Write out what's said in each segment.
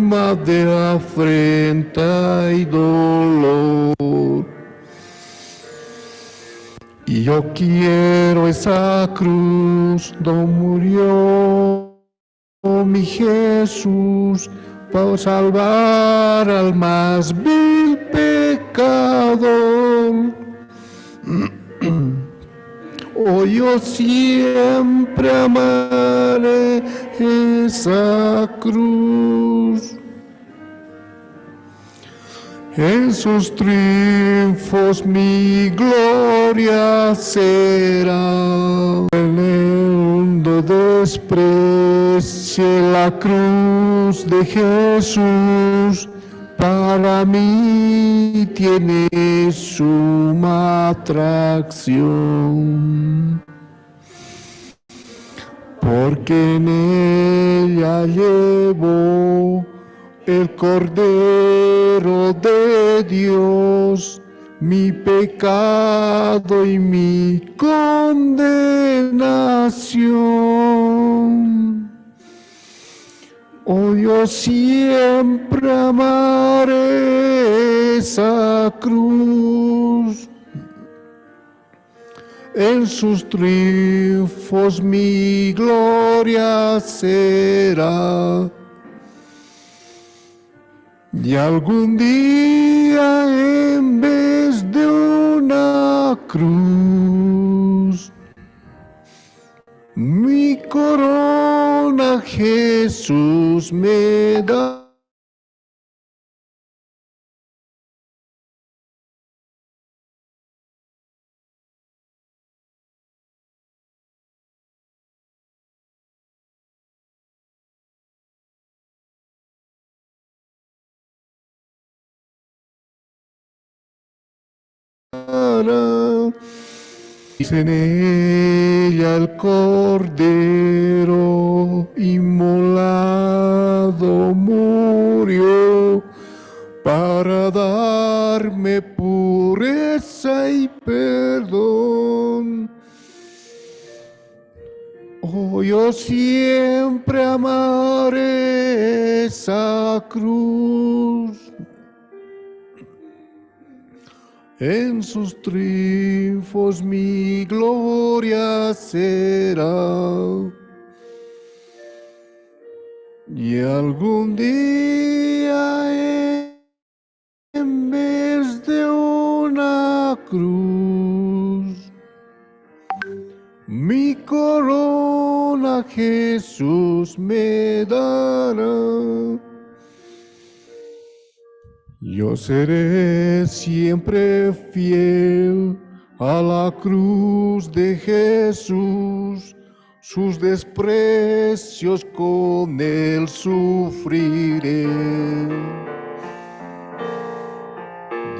alma de afrenta y dolor. Y yo quiero esa cruz donde murió mi Jesús para salvar al más vil pecador. Hoy yo siempre amaré esa cruz. En sus triunfos mi gloria será. En el mundo desprecie la cruz de Jesús, para mí tiene suma atracción, porque en ella llevo el Cordero de Dios, mi pecado y mi condenación. Oh, yo siempre amaré esa cruz. En sus triunfos mi gloria será. Y algún día en vez de una cruz, mi corona Jesús me da. En ella el Cordero inmolado murió para darme pureza y perdón. Oh, yo siempre amaré esa cruz. En sus triunfos mi gloria será. Y algún día en vez de una cruz, mi corona Jesús me dará. Yo seré siempre fiel a la cruz de Jesús, sus desprecios con él sufriré.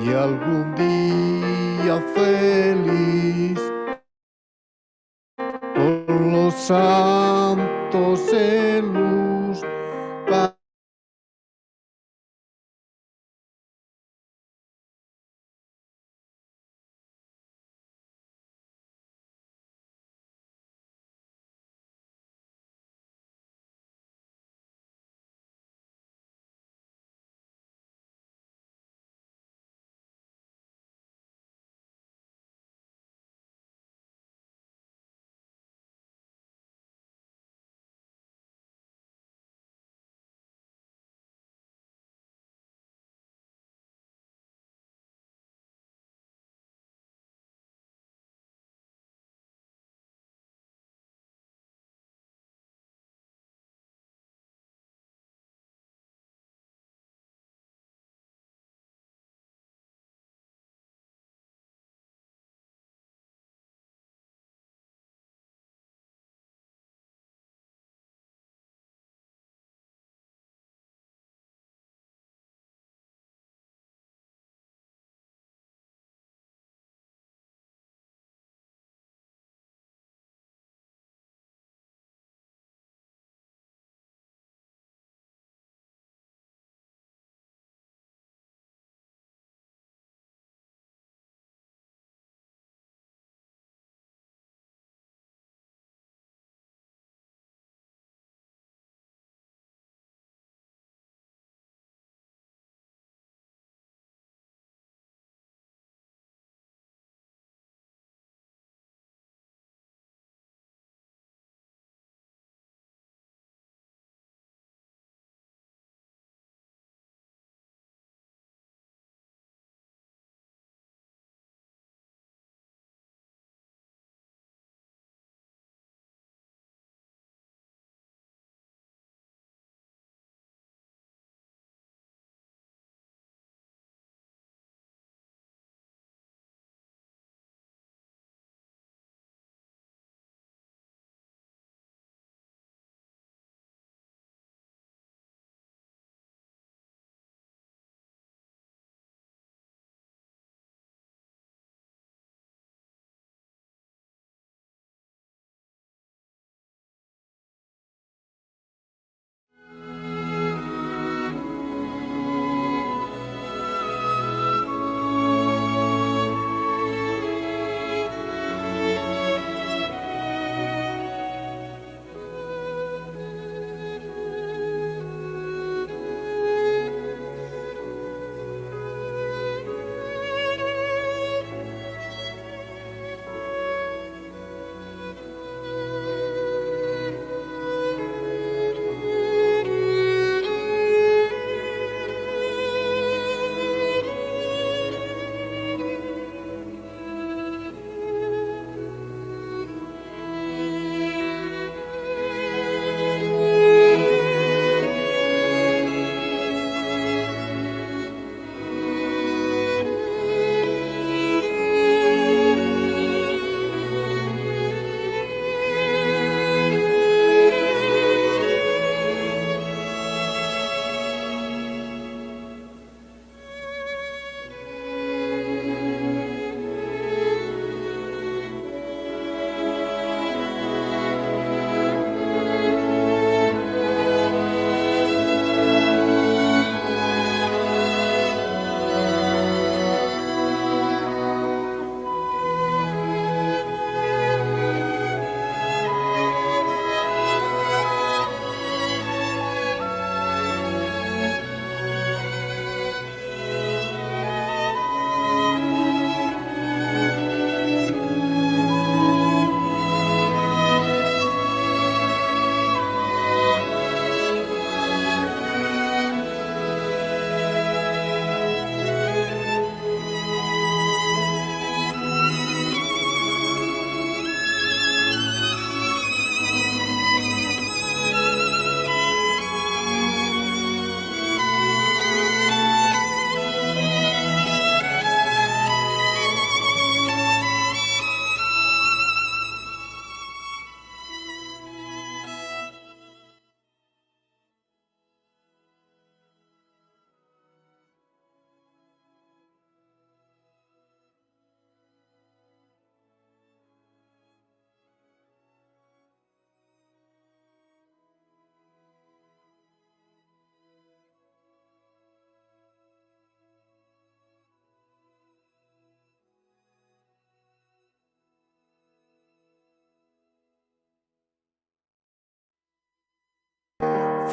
Y algún día feliz con los santos en luz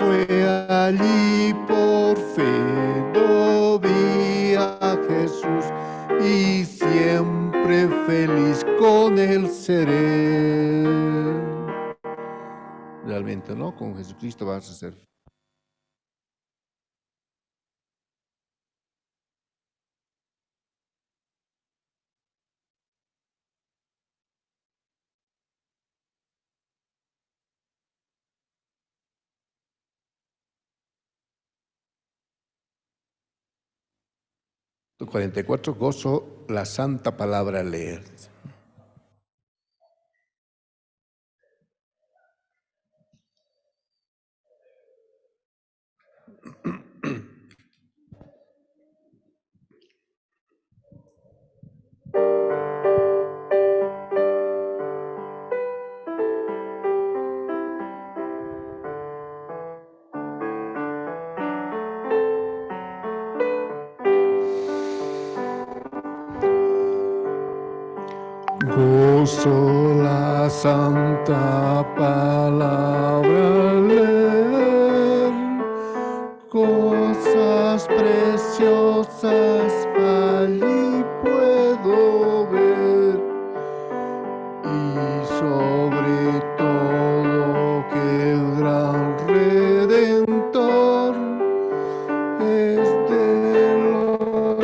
fue allí por fe, no vi a Jesús y siempre feliz con él seré. Realmente, ¿no? Con Jesucristo vas a ser. Tu 44, gozo la santa palabra a leer. Gozo la santa palabra al leer, cosas preciosas allí puedo ver, y sobre todo que el gran Redentor es de los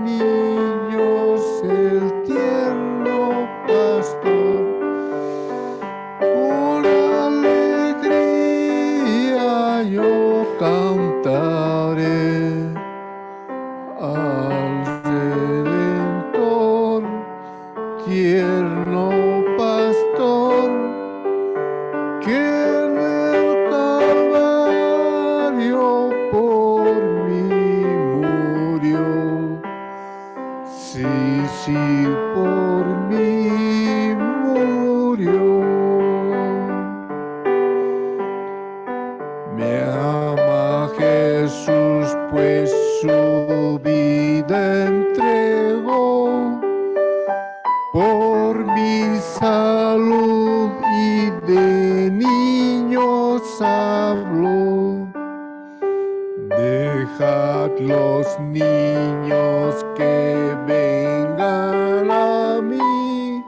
niños el tierno pastor. Con alegría yo cantaré al Redentor, tierno pastor, que en el Calvario por mí murió. Sí, sí, por mí murió. Me ama Jesús, pues su vida entregó por mi salud y de niños habló. Dejad los niños que vengan a mí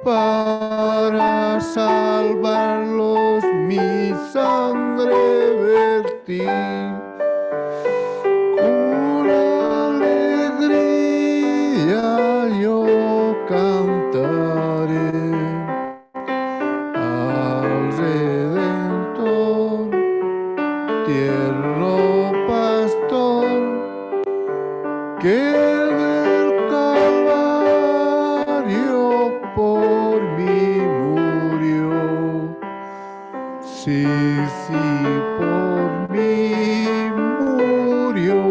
para salvarlos, mi sangre vertí. Con alegría yo cantaré al Redentor, tierno pastor, que del Calvario por mí murió. Sí, sí, por mí murió.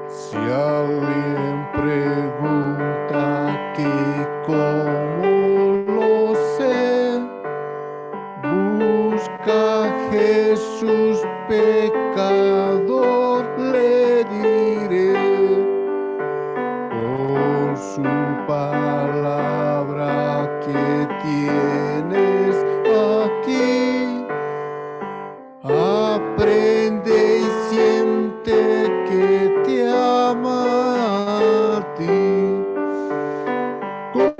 Si alguien pregunta que cómo lo sé, busca a Jesús pecador, le diré, por su palabra que tienes aquí. Aprende y siente que te ama a ti. Con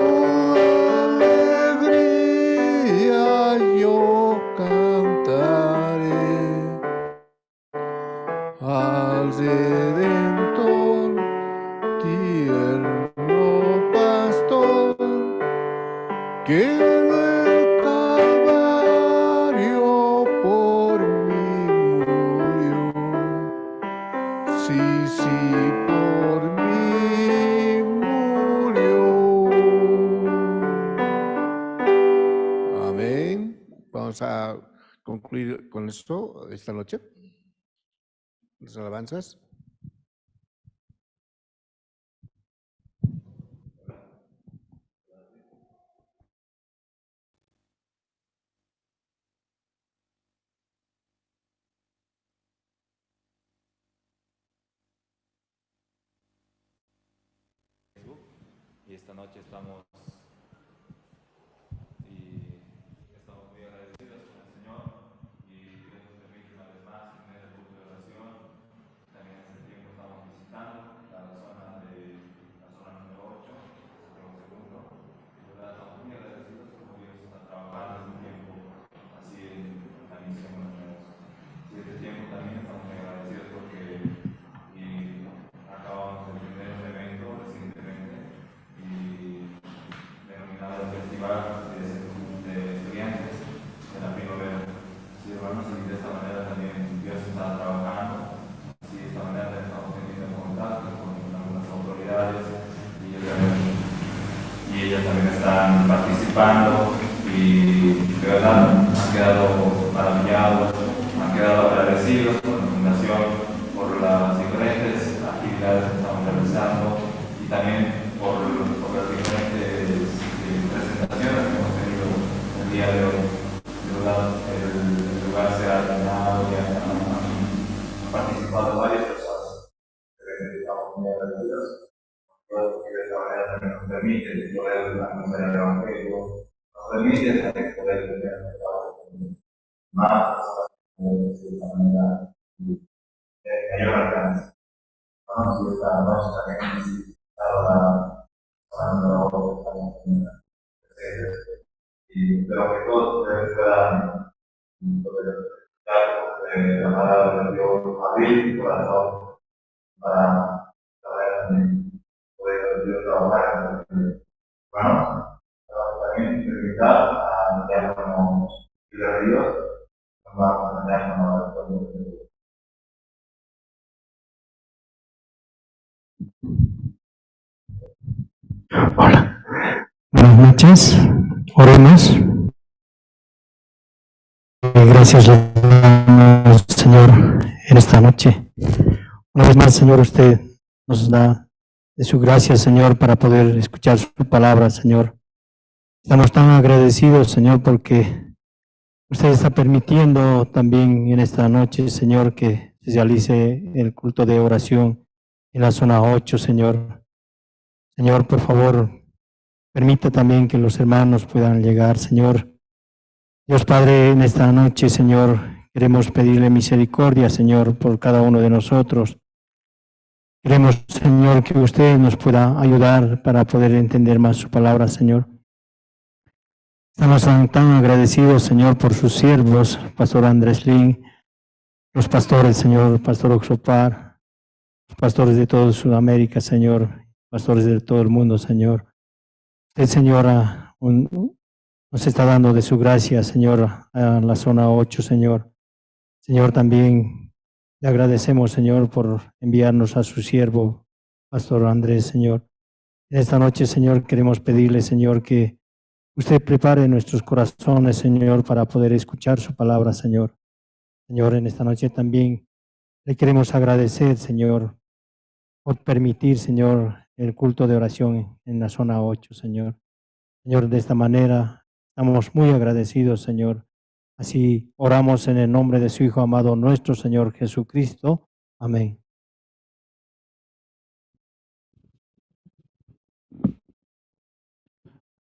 alegría yo cantaré al Redentor, tierno pastor, que del Calvario por mí murió. Sí, sí, por mí murió. Amén. Vamos a concluir con esto esta noche. Las alabanzas. Y esta noche estamos quedado maravillados, han quedado agradecidos con la Fundación por las diferentes actividades que estamos realizando y también por las diferentes presentaciones que hemos tenido el día de hoy. De verdad, el lugar se ha llenado y han participado varias personas que estamos muy agradecidos. Porque de esta manera también nos permite poder anunciar el Evangelio, nos permite también poder tener más de esta manera mayor alcance. Vamos a esta noche también ahora hablando y espero que todos ustedes puedan poder escuchar la palabra de Dios, abrir su corazón para saber también poder Dios trabajar en el. Bueno, también invitar a diácono de Dios, vamos a diácono de. Hola, buenas noches, oremos. Gracias le damos, Señor, en esta noche. Una vez más, Señor, usted nos da de su gracia, Señor, para poder escuchar su palabra, Señor. Estamos tan agradecidos, Señor, porque usted está permitiendo también en esta noche, Señor, que se realice el culto de oración en la zona 8, Señor. Señor, por favor, permita también que los hermanos puedan llegar, Señor. Dios Padre, en esta noche, Señor, queremos pedirle misericordia, Señor, por cada uno de nosotros. Queremos, Señor, que usted nos pueda ayudar para poder entender más su palabra, Señor. Estamos tan agradecidos, Señor, por sus siervos, Pastor Andrés Lin, los pastores, Señor, Pastor Oxopar, los pastores de toda Sudamérica, Señor, pastores de todo el mundo, Señor. Usted, Señor, nos está dando de su gracia, Señor, a la zona 8, Señor. Señor, también le agradecemos, Señor, por enviarnos a su siervo, Pastor Andrés, Señor. En esta noche, Señor, queremos pedirle, Señor, que usted prepare nuestros corazones, Señor, para poder escuchar su palabra, Señor. Señor, en esta noche también le queremos agradecer, Señor, por permitir, Señor, el culto de oración en la zona 8, Señor. Señor, de esta manera estamos muy agradecidos, Señor. Así oramos en el nombre de su Hijo amado, nuestro Señor Jesucristo. Amén.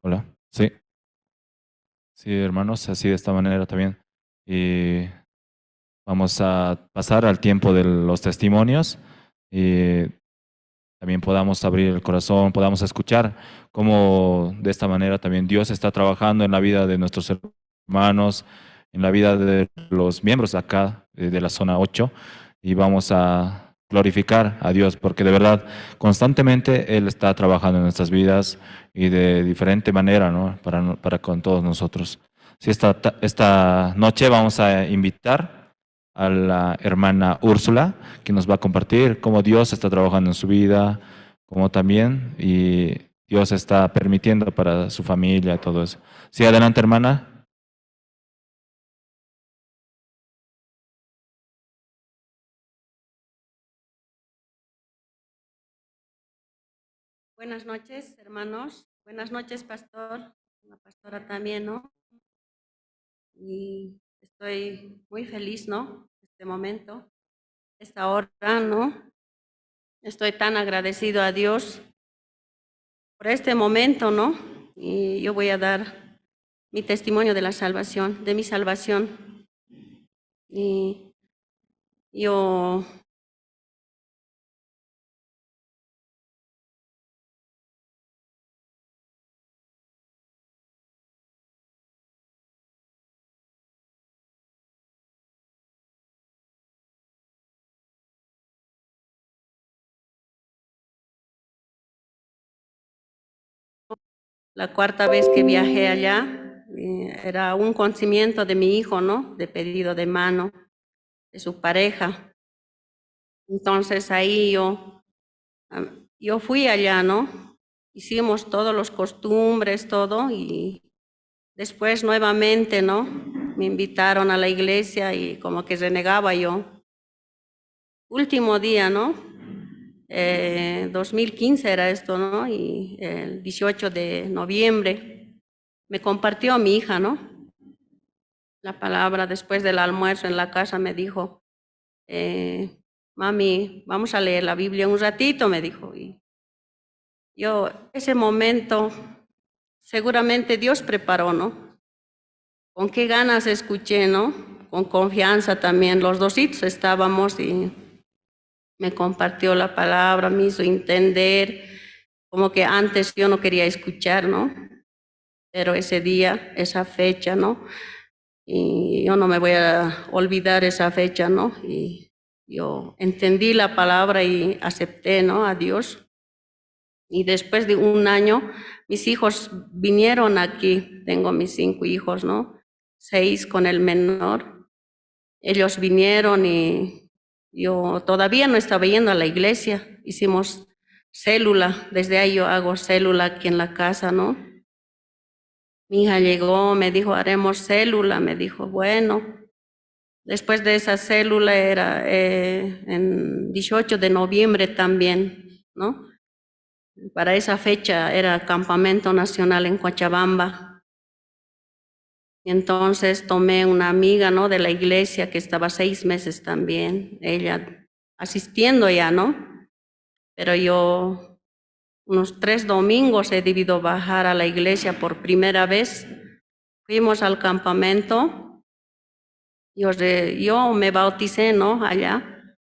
Hola, sí. Sí, hermanos, así de esta manera también. Y vamos a pasar al tiempo de los testimonios y también podamos abrir el corazón, podamos escuchar cómo de esta manera también Dios está trabajando en la vida de nuestros hermanos, en la vida de los miembros de acá, de la zona 8, y vamos a glorificar a Dios, porque de verdad constantemente Él está trabajando en nuestras vidas y de diferente manera, ¿no? Para con todos nosotros. Sí, esta noche vamos a invitar a la hermana Úrsula, que nos va a compartir cómo Dios está trabajando en su vida, cómo también y Dios está permitiendo para su familia, todo eso. Sí, adelante, hermana. Buenas noches, hermanos. Buenas noches, pastor. La pastora también, ¿no? Y estoy muy feliz, ¿no? Este momento, esta hora, ¿no? Estoy tan agradecido a Dios por este momento, ¿no? Y yo voy a dar mi testimonio de la salvación, de mi salvación. Y yo la cuarta vez que viajé allá, era un conocimiento de mi hijo, ¿no? De pedido de mano de su pareja. Entonces ahí yo fui allá, ¿no? Hicimos todos los costumbres, todo, y después nuevamente, ¿no? Me invitaron a la iglesia y como que renegaba yo. Último día, ¿no? 2015 era esto, ¿no? Y el 18 de noviembre me compartió mi hija, ¿no? La palabra después del almuerzo en la casa me dijo, mami, vamos a leer la Biblia un ratito, me dijo. Y yo, ese momento, seguramente Dios preparó, ¿no? Con qué ganas escuché, ¿no? Con confianza también. Los dositos estábamos y me compartió la palabra, me hizo entender, como que antes yo no quería escuchar, ¿no? Pero ese día, esa fecha, ¿no? Y yo no me voy a olvidar esa fecha, ¿no? Y yo entendí la palabra y acepté, ¿no? A Dios. Y después de un año, mis hijos vinieron aquí. Tengo mis 5 hijos, ¿no? 6 con el menor. Ellos vinieron y yo todavía no estaba yendo a la iglesia. Hicimos célula. Desde ahí yo hago célula aquí en la casa, ¿no? Mi hija llegó, me dijo, haremos célula. Me dijo, bueno. Después de esa célula era en 18 de noviembre también, ¿no? Para esa fecha era campamento nacional en Cochabamba. Y entonces tomé una amiga, ¿no? De la iglesia que estaba 6 meses también, ella asistiendo ya, ¿no? Pero yo unos 3 domingos he debido bajar a la iglesia por primera vez. Fuimos al campamento. Yo me bauticé, ¿no? Allá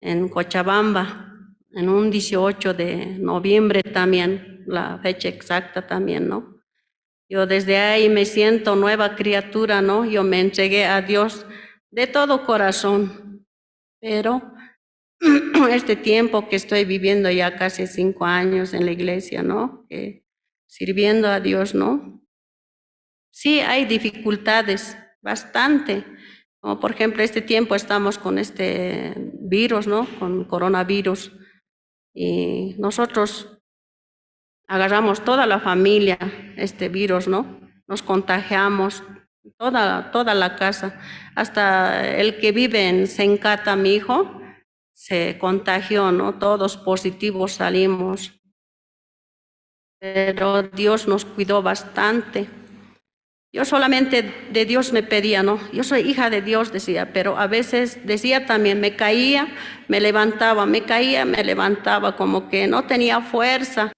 en Cochabamba, en un 18 de noviembre también, la fecha exacta también, ¿no? Yo desde ahí me siento nueva criatura, ¿no? Yo me entregué a Dios de todo corazón, pero este tiempo que estoy viviendo ya casi 5 años en la iglesia, ¿no? Sirviendo a Dios, ¿no? Sí, hay dificultades, bastante. Como por ejemplo, este tiempo estamos con este virus, ¿no? Con coronavirus. Y nosotros agarramos toda la familia este virus, ¿no? Nos contagiamos, toda la casa. Hasta el que vive en Sencata, mi hijo, se contagió, ¿no? Todos positivos salimos. Pero Dios nos cuidó bastante. Yo solamente de Dios me pedía, ¿no? Yo soy hija de Dios, decía, pero a veces decía también, me caía, me levantaba, me caía, me levantaba, como que no tenía fuerza.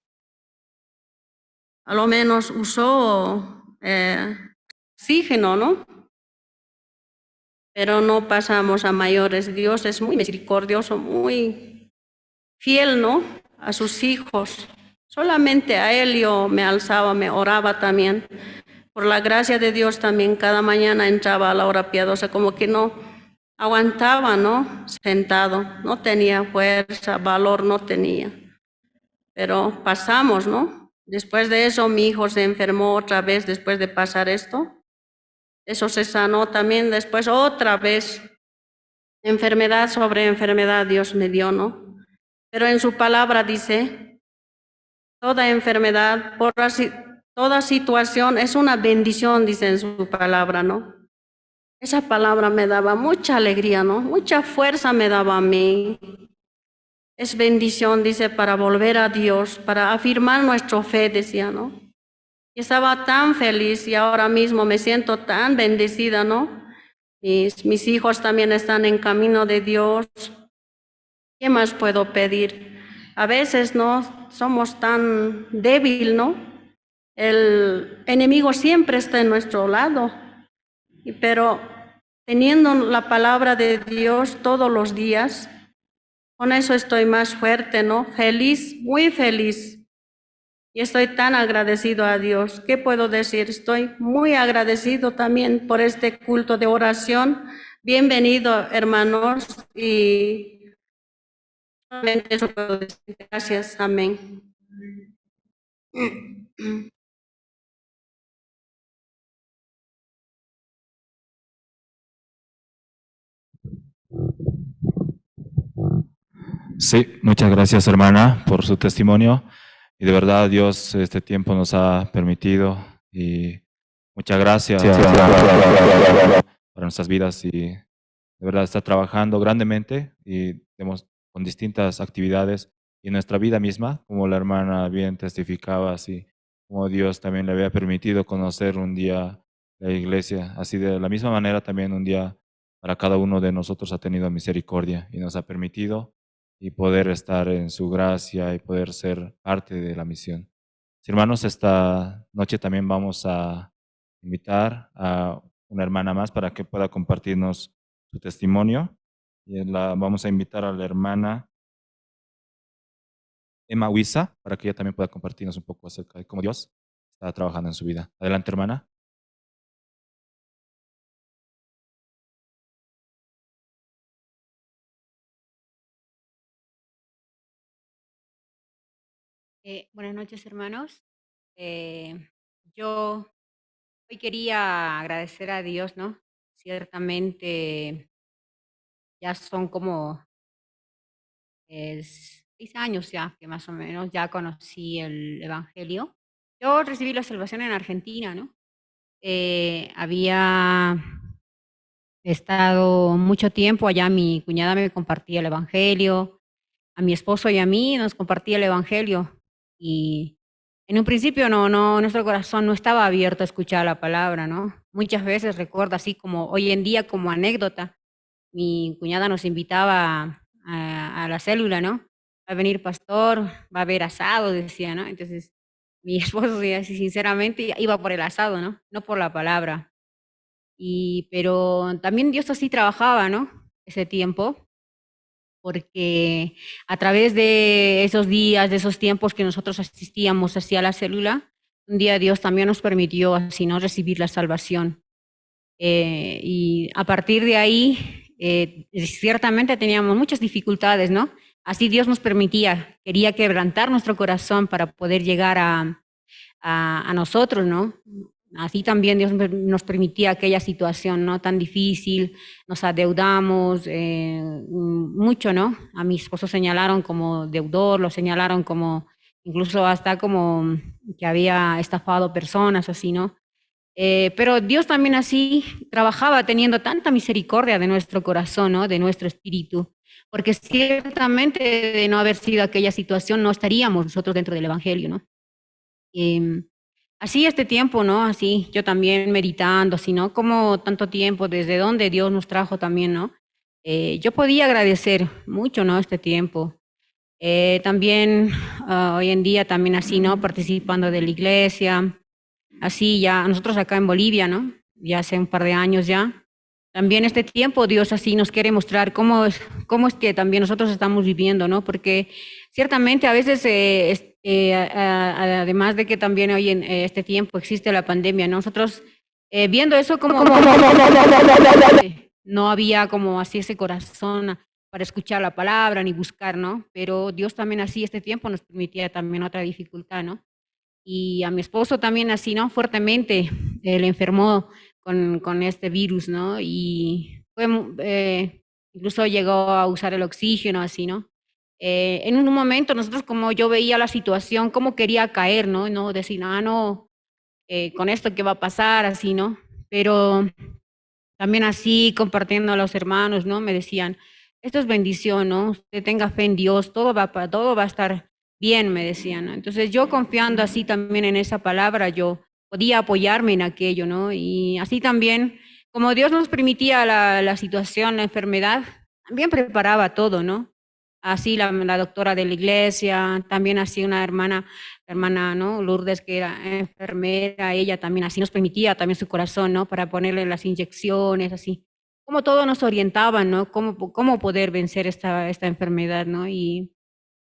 A lo menos usó oxígeno, ¿no? Pero no pasamos a mayores. Dios es muy misericordioso, muy fiel, ¿no? A sus hijos. Solamente a Él yo me alzaba, me oraba también. Por la gracia de Dios también cada mañana entraba a la hora piadosa, como que no aguantaba, ¿no? Sentado, no tenía fuerza, valor no tenía. Pero pasamos, ¿no? Después de eso mi hijo se enfermó otra vez después de pasar esto. Eso se sanó también después otra vez. Enfermedad sobre enfermedad Dios me dio, ¿no? Pero en su palabra dice, toda enfermedad, toda situación es una bendición, dice en su palabra, ¿no? Esa palabra me daba mucha alegría, ¿no? Mucha fuerza me daba a mí. Es bendición, dice, para volver a Dios, para afirmar nuestra fe, decía, ¿no? Y estaba tan feliz y ahora mismo me siento tan bendecida, ¿no? Mis hijos también están en camino de Dios. ¿Qué más puedo pedir? A veces, ¿no? Somos tan débiles, ¿no? El enemigo siempre está en nuestro lado, pero teniendo la palabra de Dios todos los días, con eso estoy más fuerte, ¿no? Feliz, muy feliz. Y estoy tan agradecido a Dios. ¿Qué puedo decir? Estoy muy agradecido también por este culto de oración. Bienvenido, hermanos, y solamente eso puedo decir. Gracias, amén. Sí, muchas gracias, hermana, por su testimonio. Y de verdad, Dios este tiempo nos ha permitido y Muchas gracias para nuestras vidas y de verdad está trabajando grandemente y con distintas actividades y en nuestra vida misma, como la hermana bien testificaba, así como Dios también le había permitido conocer un día la iglesia, así de la misma manera también un día para cada uno de nosotros ha tenido misericordia y nos ha permitido y poder estar en su gracia y poder ser parte de la misión. Hermanos, esta noche también vamos a invitar a una hermana más para que pueda compartirnos su testimonio. Y vamos a invitar a la hermana Emma Huiza para que ella también pueda compartirnos un poco acerca de cómo Dios está trabajando en su vida. Adelante, hermana. Buenas noches, hermanos. Yo hoy quería agradecer a Dios, ¿no? Ciertamente ya son como 6 años ya que más o menos ya conocí el Evangelio. Yo recibí la salvación en Argentina, ¿no? Había estado mucho tiempo allá, mi cuñada me compartía el Evangelio, a mi esposo y a mí nos compartía el Evangelio. Y en un principio nuestro corazón no estaba abierto a escuchar la palabra, ¿no? Muchas veces recuerdo así como hoy en día como anécdota, mi cuñada nos invitaba a la célula, ¿no? Va a venir pastor, va a haber asado, decía, ¿no? Entonces mi esposo, sí, así sinceramente, iba por el asado, ¿no? No por la palabra. Pero también Dios así trabajaba, ¿no? Ese tiempo, porque a través de esos días, de esos tiempos que nosotros asistíamos hacia la célula, un día Dios también nos permitió así, ¿no? Recibir la salvación. Y a partir de ahí, ciertamente teníamos muchas dificultades, ¿no? Así Dios nos permitía, quería quebrantar nuestro corazón para poder llegar a nosotros, ¿no? Así también Dios nos permitía aquella situación, ¿no? Tan difícil, nos adeudamos mucho, ¿no? A mi esposo señalaron como deudor, lo señalaron como, incluso hasta como que había estafado personas, así, ¿no? Pero Dios también así trabajaba teniendo tanta misericordia de nuestro corazón, ¿no? De nuestro espíritu, porque ciertamente de no haber sido aquella situación no estaríamos nosotros dentro del Evangelio, ¿no? Así este tiempo, ¿no? Así yo también meditando, así, ¿no? Como tanto tiempo, desde donde Dios nos trajo también, ¿no? Yo podía agradecer mucho, ¿no? Este tiempo. También hoy en día también así, ¿no? Participando de la iglesia, así ya, nosotros acá en Bolivia, ¿no? Ya hace un par de años ya. También este tiempo Dios así nos quiere mostrar cómo es que también nosotros estamos viviendo, ¿no? Porque ciertamente a veces, además de que también hoy en este tiempo existe la pandemia, ¿no? Nosotros viendo eso como no había como así ese corazón para escuchar la palabra ni buscar, ¿no? Pero Dios también así este tiempo nos permitía también otra dificultad, ¿no? Y a mi esposo también así, ¿no? Fuertemente, le enfermó con este virus, ¿no? Y fue, incluso llegó a usar el oxígeno, así, ¿no? En un momento nosotros como yo veía la situación, cómo quería caer, ¿no? No decir, no, con esto qué va a pasar, así, ¿no? Pero también así compartiendo a los hermanos, ¿no? Me decían, esto es bendición, ¿no? Usted tenga fe en Dios, todo va a estar bien, me decían, ¿no? Entonces yo confiando así también en esa palabra, yo podía apoyarme en aquello, ¿no? Y así también, como Dios nos permitía la situación, la enfermedad, también preparaba todo, ¿no? Así la doctora de la iglesia, también así una hermana, ¿no? Lourdes, que era enfermera, ella también así nos permitía también su corazón, ¿no? Para ponerle las inyecciones, así. Como todo nos orientaban, ¿no? Cómo poder vencer esta enfermedad, ¿no? Y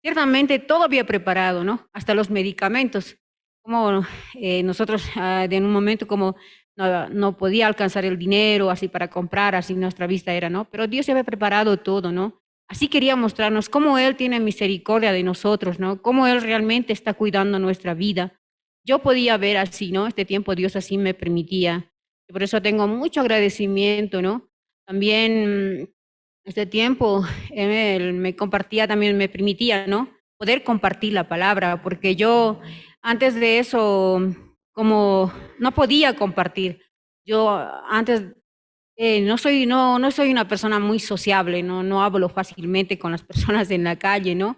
ciertamente todo había preparado, ¿no? Hasta los medicamentos. Como nosotros en un momento como no podía alcanzar el dinero así para comprar, así nuestra vista era, ¿no? Pero Dios ya había preparado todo, ¿no? Así quería mostrarnos cómo Él tiene misericordia de nosotros, ¿no? Cómo Él realmente está cuidando nuestra vida. Yo podía ver así, ¿no? Este tiempo Dios así me permitía. Y por eso tengo mucho agradecimiento, ¿no? También este tiempo Él me compartía, también me permitía, ¿no? Poder compartir la palabra, porque yo antes de eso, como no podía compartir. Yo antes no soy una persona muy sociable, no hablo fácilmente con las personas en la calle, ¿no?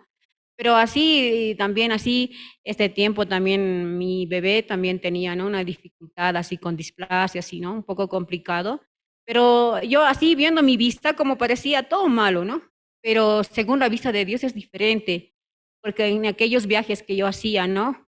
Pero así, también así, este tiempo también mi bebé también tenía, ¿no? Una dificultad así con displasia, así, ¿no? Un poco complicado. Pero yo así viendo mi vista como parecía todo malo, ¿no? Pero según la vista de Dios es diferente, porque en aquellos viajes que yo hacía, ¿no?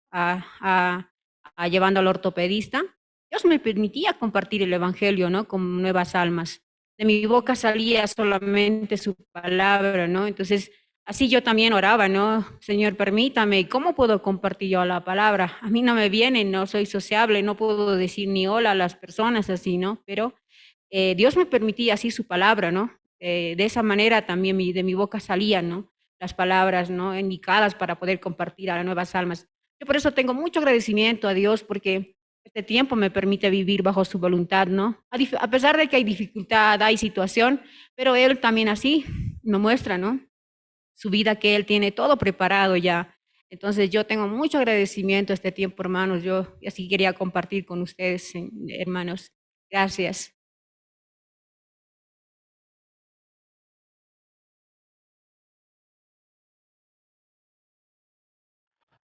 Llevando al ortopedista, Dios me permitía compartir el evangelio, ¿no? Con nuevas almas. De mi boca salía solamente su palabra, ¿no? Entonces, así yo también oraba, ¿no? Señor, permítame, ¿cómo puedo compartir yo la palabra? A mí no me viene, no soy sociable, no puedo decir ni hola a las personas así, ¿no? Pero Dios me permitía así su palabra, ¿no? De esa manera también de mi boca salían, ¿no? Las palabras, ¿no? Indicadas para poder compartir a las nuevas almas. Yo por eso tengo mucho agradecimiento a Dios porque este tiempo me permite vivir bajo su voluntad, ¿no? A pesar de que hay dificultad, hay situación, pero Él también así me muestra, ¿no? Su vida, que Él tiene todo preparado ya. Entonces yo tengo mucho agradecimiento a este tiempo, hermanos. Yo así quería compartir con ustedes, hermanos. Gracias.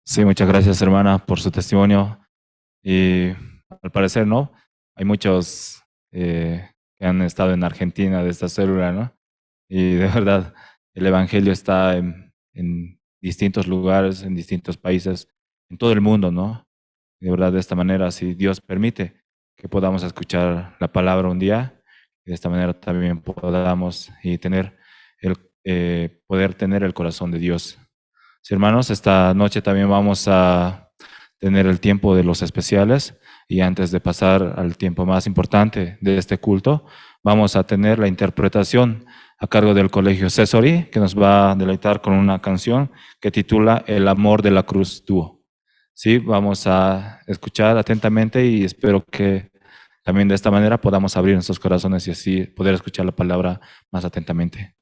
Sí, muchas gracias, hermana, por su testimonio. Y al parecer, ¿no? Hay muchos que han estado en Argentina de esta célula, ¿no? Y de verdad, el evangelio está en distintos lugares, en distintos países, en todo el mundo, ¿no? De verdad, de esta manera, si Dios permite que podamos escuchar la palabra un día, y de esta manera también podamos y tener poder tener el corazón de Dios. Sí, hermanos, esta noche también vamos a tener el tiempo de los especiales, y antes de pasar al tiempo más importante de este culto, vamos a tener la interpretación a cargo del Colegio Cesori, que nos va a deleitar con una canción que titula El amor de la cruz dúo. Sí, vamos a escuchar atentamente y espero que también de esta manera podamos abrir nuestros corazones y así poder escuchar la palabra más atentamente.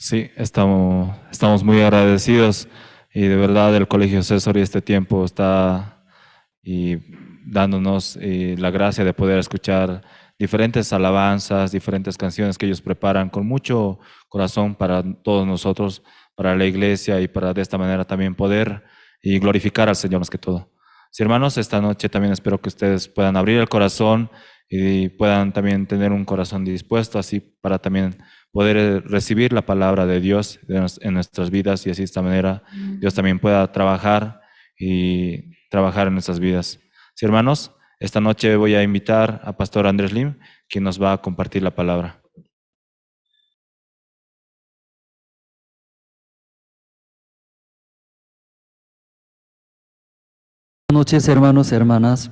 Sí, estamos muy agradecidos y de verdad el Colegio César y este tiempo está dándonos la gracia de poder escuchar diferentes alabanzas, diferentes canciones que ellos preparan con mucho corazón para todos nosotros, para la iglesia y para de esta manera también poder glorificar al Señor más que todo. Sí, hermanos, esta noche también espero que ustedes puedan abrir el corazón y puedan también tener un corazón dispuesto así para también poder recibir la palabra de Dios en nuestras vidas y así de esta manera Dios también pueda trabajar en nuestras vidas. Sí, hermanos, esta noche voy a invitar a Pastor Andrés Lim, quien nos va a compartir la palabra. Buenas noches, hermanos, hermanas.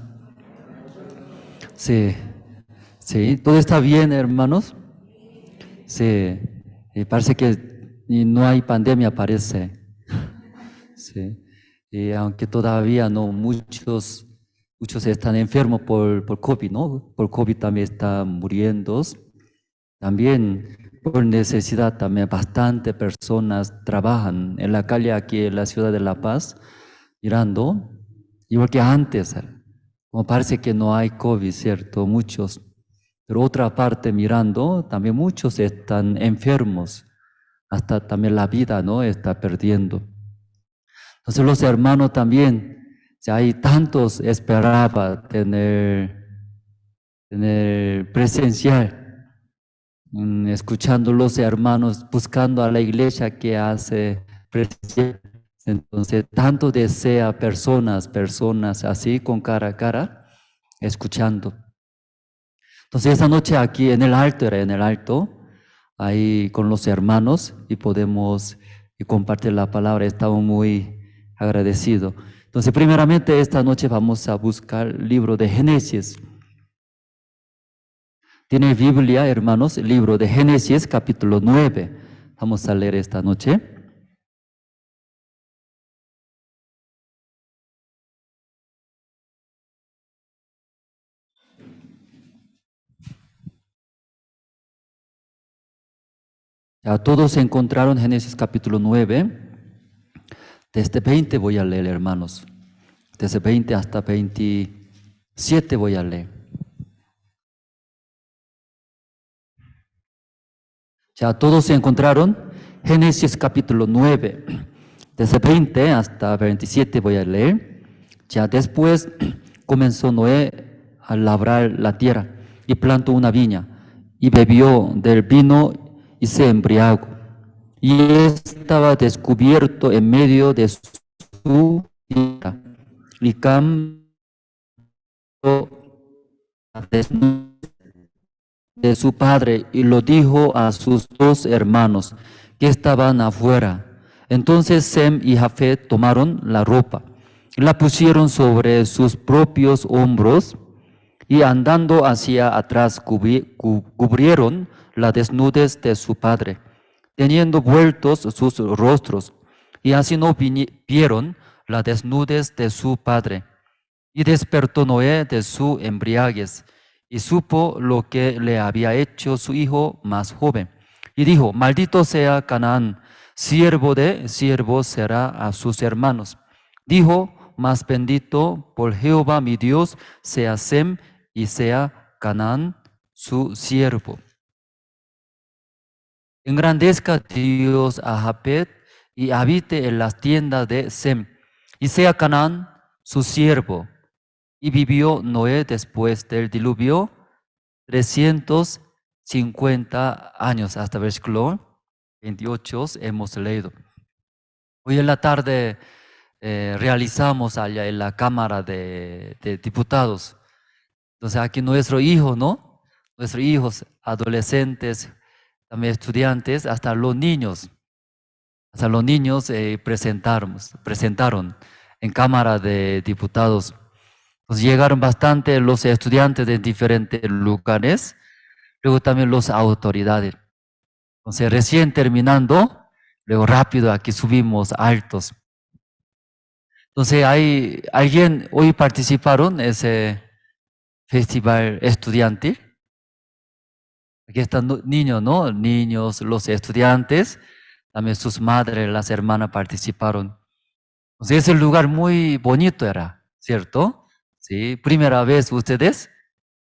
Sí, sí, todo está bien, hermanos. Sí, parece que no hay pandemia, parece. Sí, y aunque todavía no muchos están enfermos por COVID, ¿no? Por COVID también están muriendo. También por necesidad, también bastante personas trabajan en la calle aquí en la ciudad de La Paz, mirando, igual que antes, como parece que no hay COVID, ¿cierto? Muchos, pero otra parte mirando, también muchos están enfermos, hasta también la vida, ¿no? Está perdiendo. Entonces los hermanos también, si hay tantos esperaba tener presencial, escuchando los hermanos, buscando a la iglesia que hace presencial. Entonces, tanto desea personas así con cara a cara, escuchando. Entonces, esta noche aquí en el alto, ahí con los hermanos y podemos compartir la palabra, estamos muy agradecidos. Entonces, primeramente esta noche vamos a buscar el libro de Génesis. ¿Tiene Biblia, hermanos? El libro de Génesis, capítulo 9. Vamos a leer esta noche. Ya todos se encontraron Génesis capítulo 9. Desde 20 voy a leer, hermanos. Desde 20 hasta 27 voy a leer. Ya todos se encontraron Génesis capítulo 9. Desde 20 hasta 27 voy a leer. Ya después comenzó Noé a labrar la tierra y plantó una viña y bebió del vino y se embriagó. Y estaba descubierto en medio de su tierra. Y Cam de su padre y lo dijo a sus dos hermanos que estaban afuera. Entonces Sem y Jafet tomaron la ropa, la pusieron sobre sus propios hombros y andando hacia atrás cubrieron la desnudez de su padre, teniendo vueltos sus rostros, y así no vieron la desnudez de su padre. Y despertó Noé de su embriaguez y supo lo que le había hecho su hijo más joven. Y dijo: maldito sea Canaán, siervo de siervos será a sus hermanos. Dijo: más bendito por Jehová mi Dios sea Sem y sea Canaán su siervo. Engrandezca Dios a Jafet y habite en las tiendas de Sem, y sea Canaán su siervo. Y vivió Noé después del diluvio 350 años, hasta versículo 28 hemos leído. Hoy en la tarde realizamos allá en la Cámara de Diputados. Entonces aquí nuestro hijo, ¿no? Nuestros hijos, adolescentes, también estudiantes, hasta los niños presentaron en Cámara de Diputados. Pues llegaron bastante los estudiantes de diferentes lugares, luego también las autoridades. Entonces recién terminando, luego rápido aquí subimos altos. Entonces alguien hoy participaron en ese festival estudiantil. Aquí están niños, ¿no? Niños, los estudiantes. también sus madres, las hermanas participaron. Entonces, ese lugar muy bonito era, ¿cierto? Sí, primera vez ustedes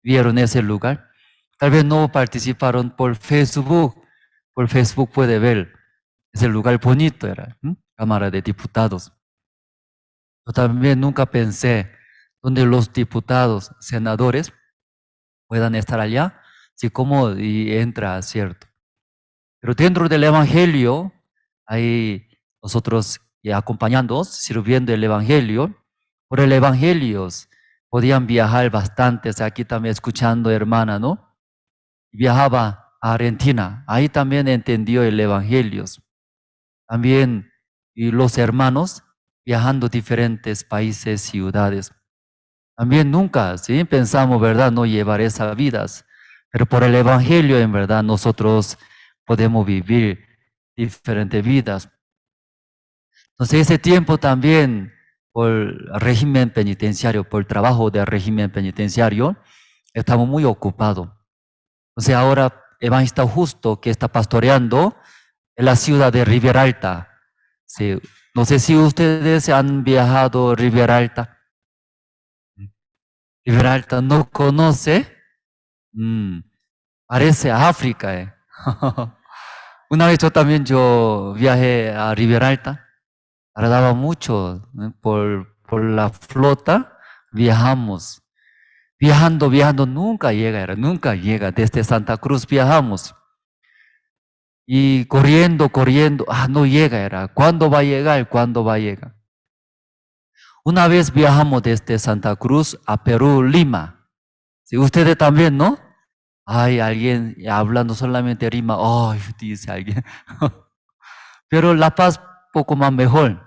vieron ese lugar. Tal vez no participaron por Facebook puede ver, ese lugar bonito era, Cámara de Diputados. Yo también nunca pensé donde los diputados, senadores puedan estar allá, sí, como y entra, ¿cierto? Pero dentro del Evangelio, ahí nosotros acompañando, sirviendo el Evangelio, por el Evangelio podían viajar bastantes, aquí también escuchando hermana, ¿no? Viajaba a Argentina, ahí también entendió el Evangelio. También y los hermanos viajando a diferentes países, ciudades. También nunca, ¿sí? Pensamos, ¿verdad? No llevar esas vidas, pero por el Evangelio, en verdad, nosotros podemos vivir diferentes vidas. Entonces, ese tiempo también, por el régimen penitenciario, por el trabajo del régimen penitenciario, estamos muy ocupados. Entonces, ahora, Evangelista Justo, que está pastoreando en la ciudad de Riviera Alta. Sí. No sé si ustedes han viajado a Riviera Alta. Riviera Alta no conoce. Parece África. Una vez yo viajé a Riviera Alta. Agradaba mucho por la flota. Viajamos. Viajando, nunca llega. Desde Santa Cruz viajamos. Y corriendo, no llega, ¿cuándo va a llegar? ¿Cuándo va a llegar? Una vez viajamos desde Santa Cruz a Perú, Lima. Si ustedes también, ¿no? Hay alguien hablando solamente Lima, ay, dice alguien. Pero La Paz, poco más mejor.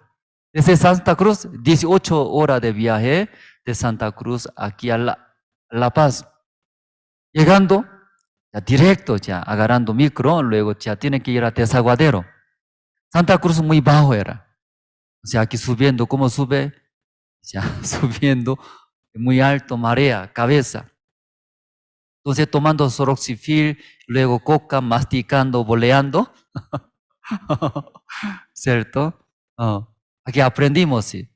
Desde Santa Cruz, 18 horas de viaje de Santa Cruz aquí a La Paz. Llegando, ya directo, ya agarrando micro, luego ya tiene que ir a Desaguadero. Santa Cruz muy bajo era. O sea, aquí subiendo, ¿cómo sube? Ya subiendo, muy alto, marea, cabeza. Entonces tomando soroxifil, luego coca, masticando, boleando. ¿Cierto? Aquí aprendimos, sí.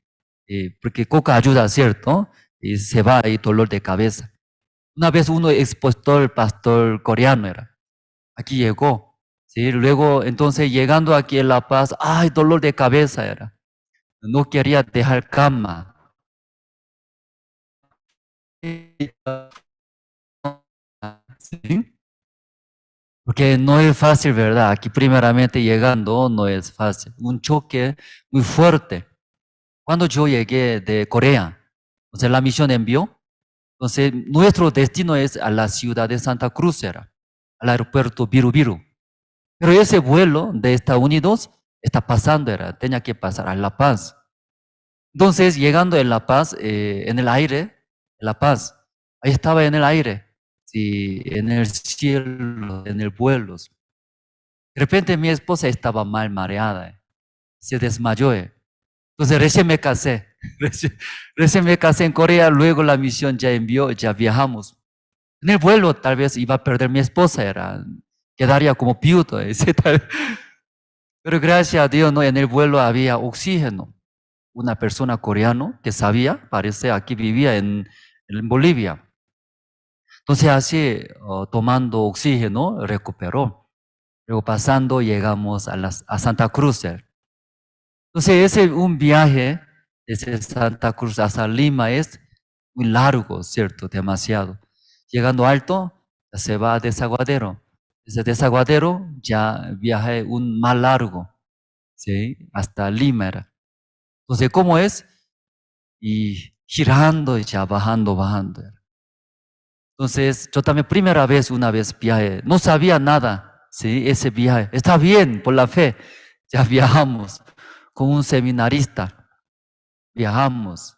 Porque coca ayuda, ¿cierto? Y se va ahí dolor de cabeza. Una vez uno expositor, pastor coreano era. Aquí llegó. ¿Sí? Luego, entonces, llegando aquí en La Paz, ¡ay, dolor de cabeza era! No quería dejar cama. ¿Sí? Porque no es fácil, ¿verdad? Aquí primeramente llegando no es fácil. Un choque muy fuerte. Cuando yo llegué de Corea, entonces la misión envió, entonces nuestro destino es a la ciudad de Santa Cruz, era, al aeropuerto Birubiru. Pero ese vuelo de Estados Unidos está pasando, tenía que pasar a La Paz. Entonces, llegando en La Paz, en el aire, en La Paz, ahí estaba en el aire, sí, en el cielo, en el vuelo. De repente mi esposa estaba mal mareada, se desmayó. Entonces recién me casé, recién me casé en Corea, luego la misión ya envió, ya viajamos. En el vuelo tal vez iba a perder mi esposa, quedaría como viudo. Pero gracias a Dios, ¿no? En el vuelo había oxígeno. Una persona coreana que sabía, parece aquí vivía en Bolivia. Entonces así, tomando oxígeno, recuperó. Luego pasando, llegamos a Santa Cruz. Entonces ese un viaje desde Santa Cruz hasta Lima es muy largo, ¿cierto? Demasiado. Llegando alto, ya se va a Desaguadero. Desde Desaguadero ya viaje un más largo, ¿sí? Hasta Lima era. Entonces, ¿cómo es? Y girando y ya bajando. Entonces, yo también una vez viajé, no sabía nada, ¿sí? Ese viaje, está bien, por la fe, ya viajamos con un seminarista, viajamos,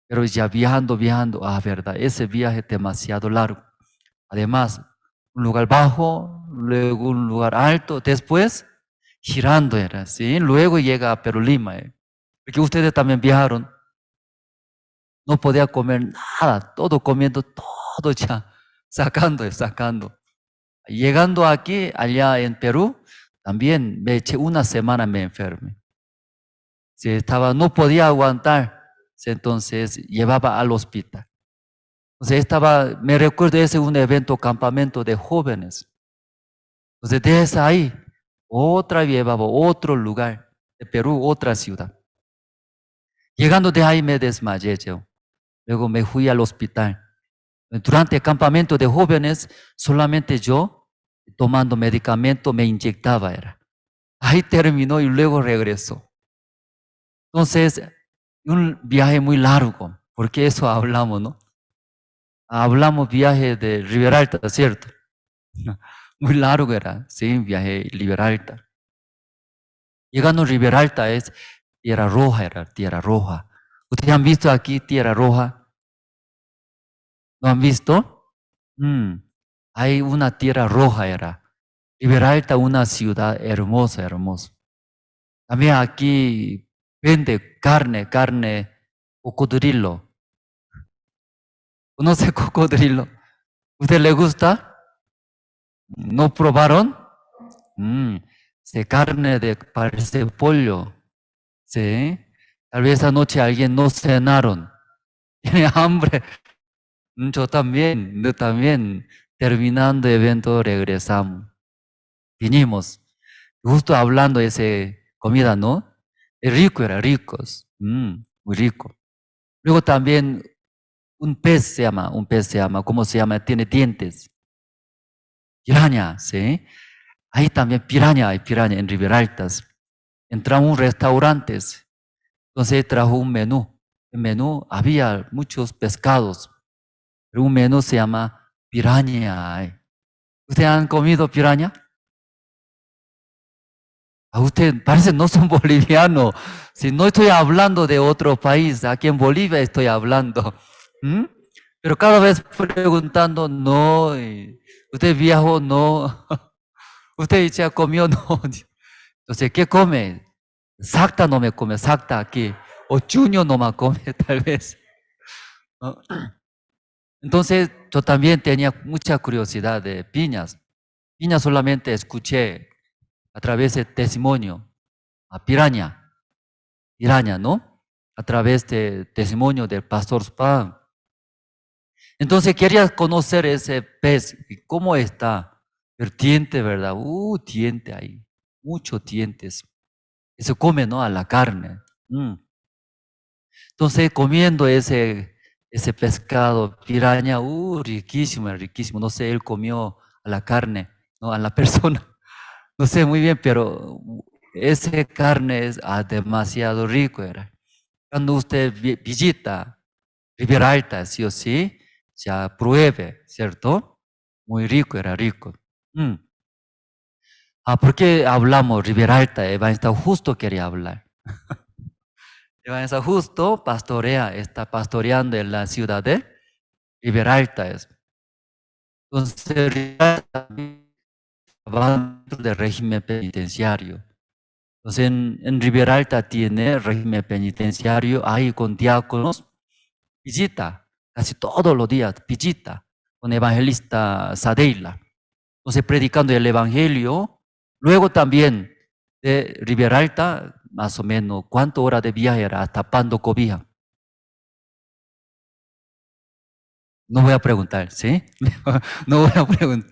pero ya viajando, verdad, ese viaje es demasiado largo. Además, un lugar bajo, luego un lugar alto, después girando era, ¿sí? Luego llega a Perú, Lima, porque ustedes también viajaron. No podía comer nada, todo comiendo, todo ya, sacando. Llegando aquí, allá en Perú, también me eché una semana, me enfermé. Sí, no podía aguantar, sí, entonces llevaba al hospital. Entonces me recuerdo ese un evento, campamento de jóvenes. Entonces desde ahí, llevaba otro lugar de Perú, otra ciudad. Llegando de ahí me desmayé yo. Luego me fui al hospital. Durante el campamento de jóvenes, solamente yo, tomando medicamento, me inyectaba. Ahí terminó y luego regresó. Entonces, un viaje muy largo, porque eso hablamos, ¿no? Hablamos viaje de Riberalta, ¿cierto? Muy largo era, sí, viaje Riberalta. Llegando a Riberalta es Tierra Roja, era Tierra Roja. ¿Ustedes han visto aquí Tierra Roja? ¿No han visto? Hay una Tierra Roja, era. Riberalta, una ciudad hermosa, hermosa. También aquí vende carne, cocodrilo. ¿Conoce cocodrilo? ¿Usted le gusta? ¿No probaron? Se carne parece pollo. ¿Sí? Tal vez esa noche alguien no cenaron. Tiene hambre. Yo también. Terminando el evento regresamos. Vinimos. Justo hablando de esa comida, ¿no? Era ricos. Muy rico. Luego también un pez se llama, ¿cómo se llama? Tiene dientes. Piraña, ¿sí? Ahí también hay piraña en Riberaltas. Entramos a un restaurante, entonces trajo un menú. El menú había muchos pescados, pero un menú se llama piraña. ¿Ustedes han comido piraña? A usted parece no son bolivianos. Si no estoy hablando de otro país, aquí en Bolivia estoy hablando. Pero cada vez preguntando, no. ¿Usted viajó? No. ¿Usted ya comió? No. Entonces, ¿qué come? Sacta no me come, sacta aquí. O chuño no me come, tal vez. ¿No? Entonces, yo también tenía mucha curiosidad de piñas. Piñas solamente escuché a través de testimonio. A piraña, ¿no? A través de testimonio del pastor Spam. Entonces quería conocer ese pez, cómo está. El diente, ¿verdad? Diente ahí, muchos dientes. Y se come, ¿no? A la carne. Entonces comiendo ese pescado, piraña, riquísimo, riquísimo. No sé, él comió a la carne, ¿no? A la persona. No sé muy bien, pero ese carne es demasiado rico, era. Cuando usted visita Riberalta, sí o sí, ya pruebe, ¿cierto? Muy rico, era rico. ¿Por qué hablamos Riberalta? Evangelista Justo quería hablar. Evangelista Justo está pastoreando en la ciudad de Riberalta. Entonces, Riberalta va dentro del régimen penitenciario. Entonces, en Riberalta tiene régimen penitenciario, ahí con diáconos, visita, casi todos los días, visita, con evangelista Sadeila. Entonces, predicando el evangelio, luego también de Riberalta, más o menos, ¿cuántas horas de viaje era hasta Pando Cobija? No voy a preguntar, ¿sí? No voy a preguntar.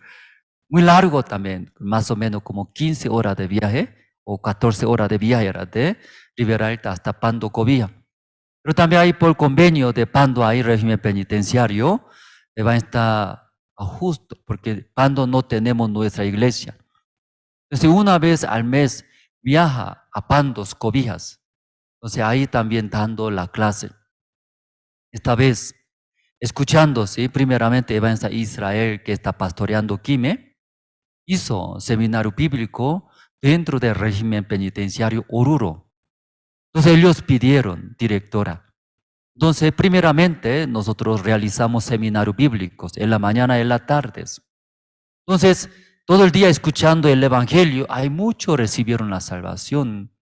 Muy largo también, más o menos como 15 horas de viaje o 14 horas de viaje era de Riberalta hasta Pando Cobija. Pero también hay por convenio de Pando, hay régimen penitenciario, va a estar justo, porque Pando no tenemos nuestra iglesia. Entonces una vez al mes viaja a Pandos Cobijas, entonces ahí también dando la clase. Esta vez, escuchando, ¿sí? Primeramente Evangelista Israel, que está pastoreando Quime, hizo seminario bíblico dentro del régimen penitenciario Oruro. Entonces ellos pidieron, directora. Entonces, primeramente, nosotros realizamos seminarios bíblicos en la mañana y en las tardes. Entonces, todo el día escuchando el evangelio, hay muchos recibieron la salvación.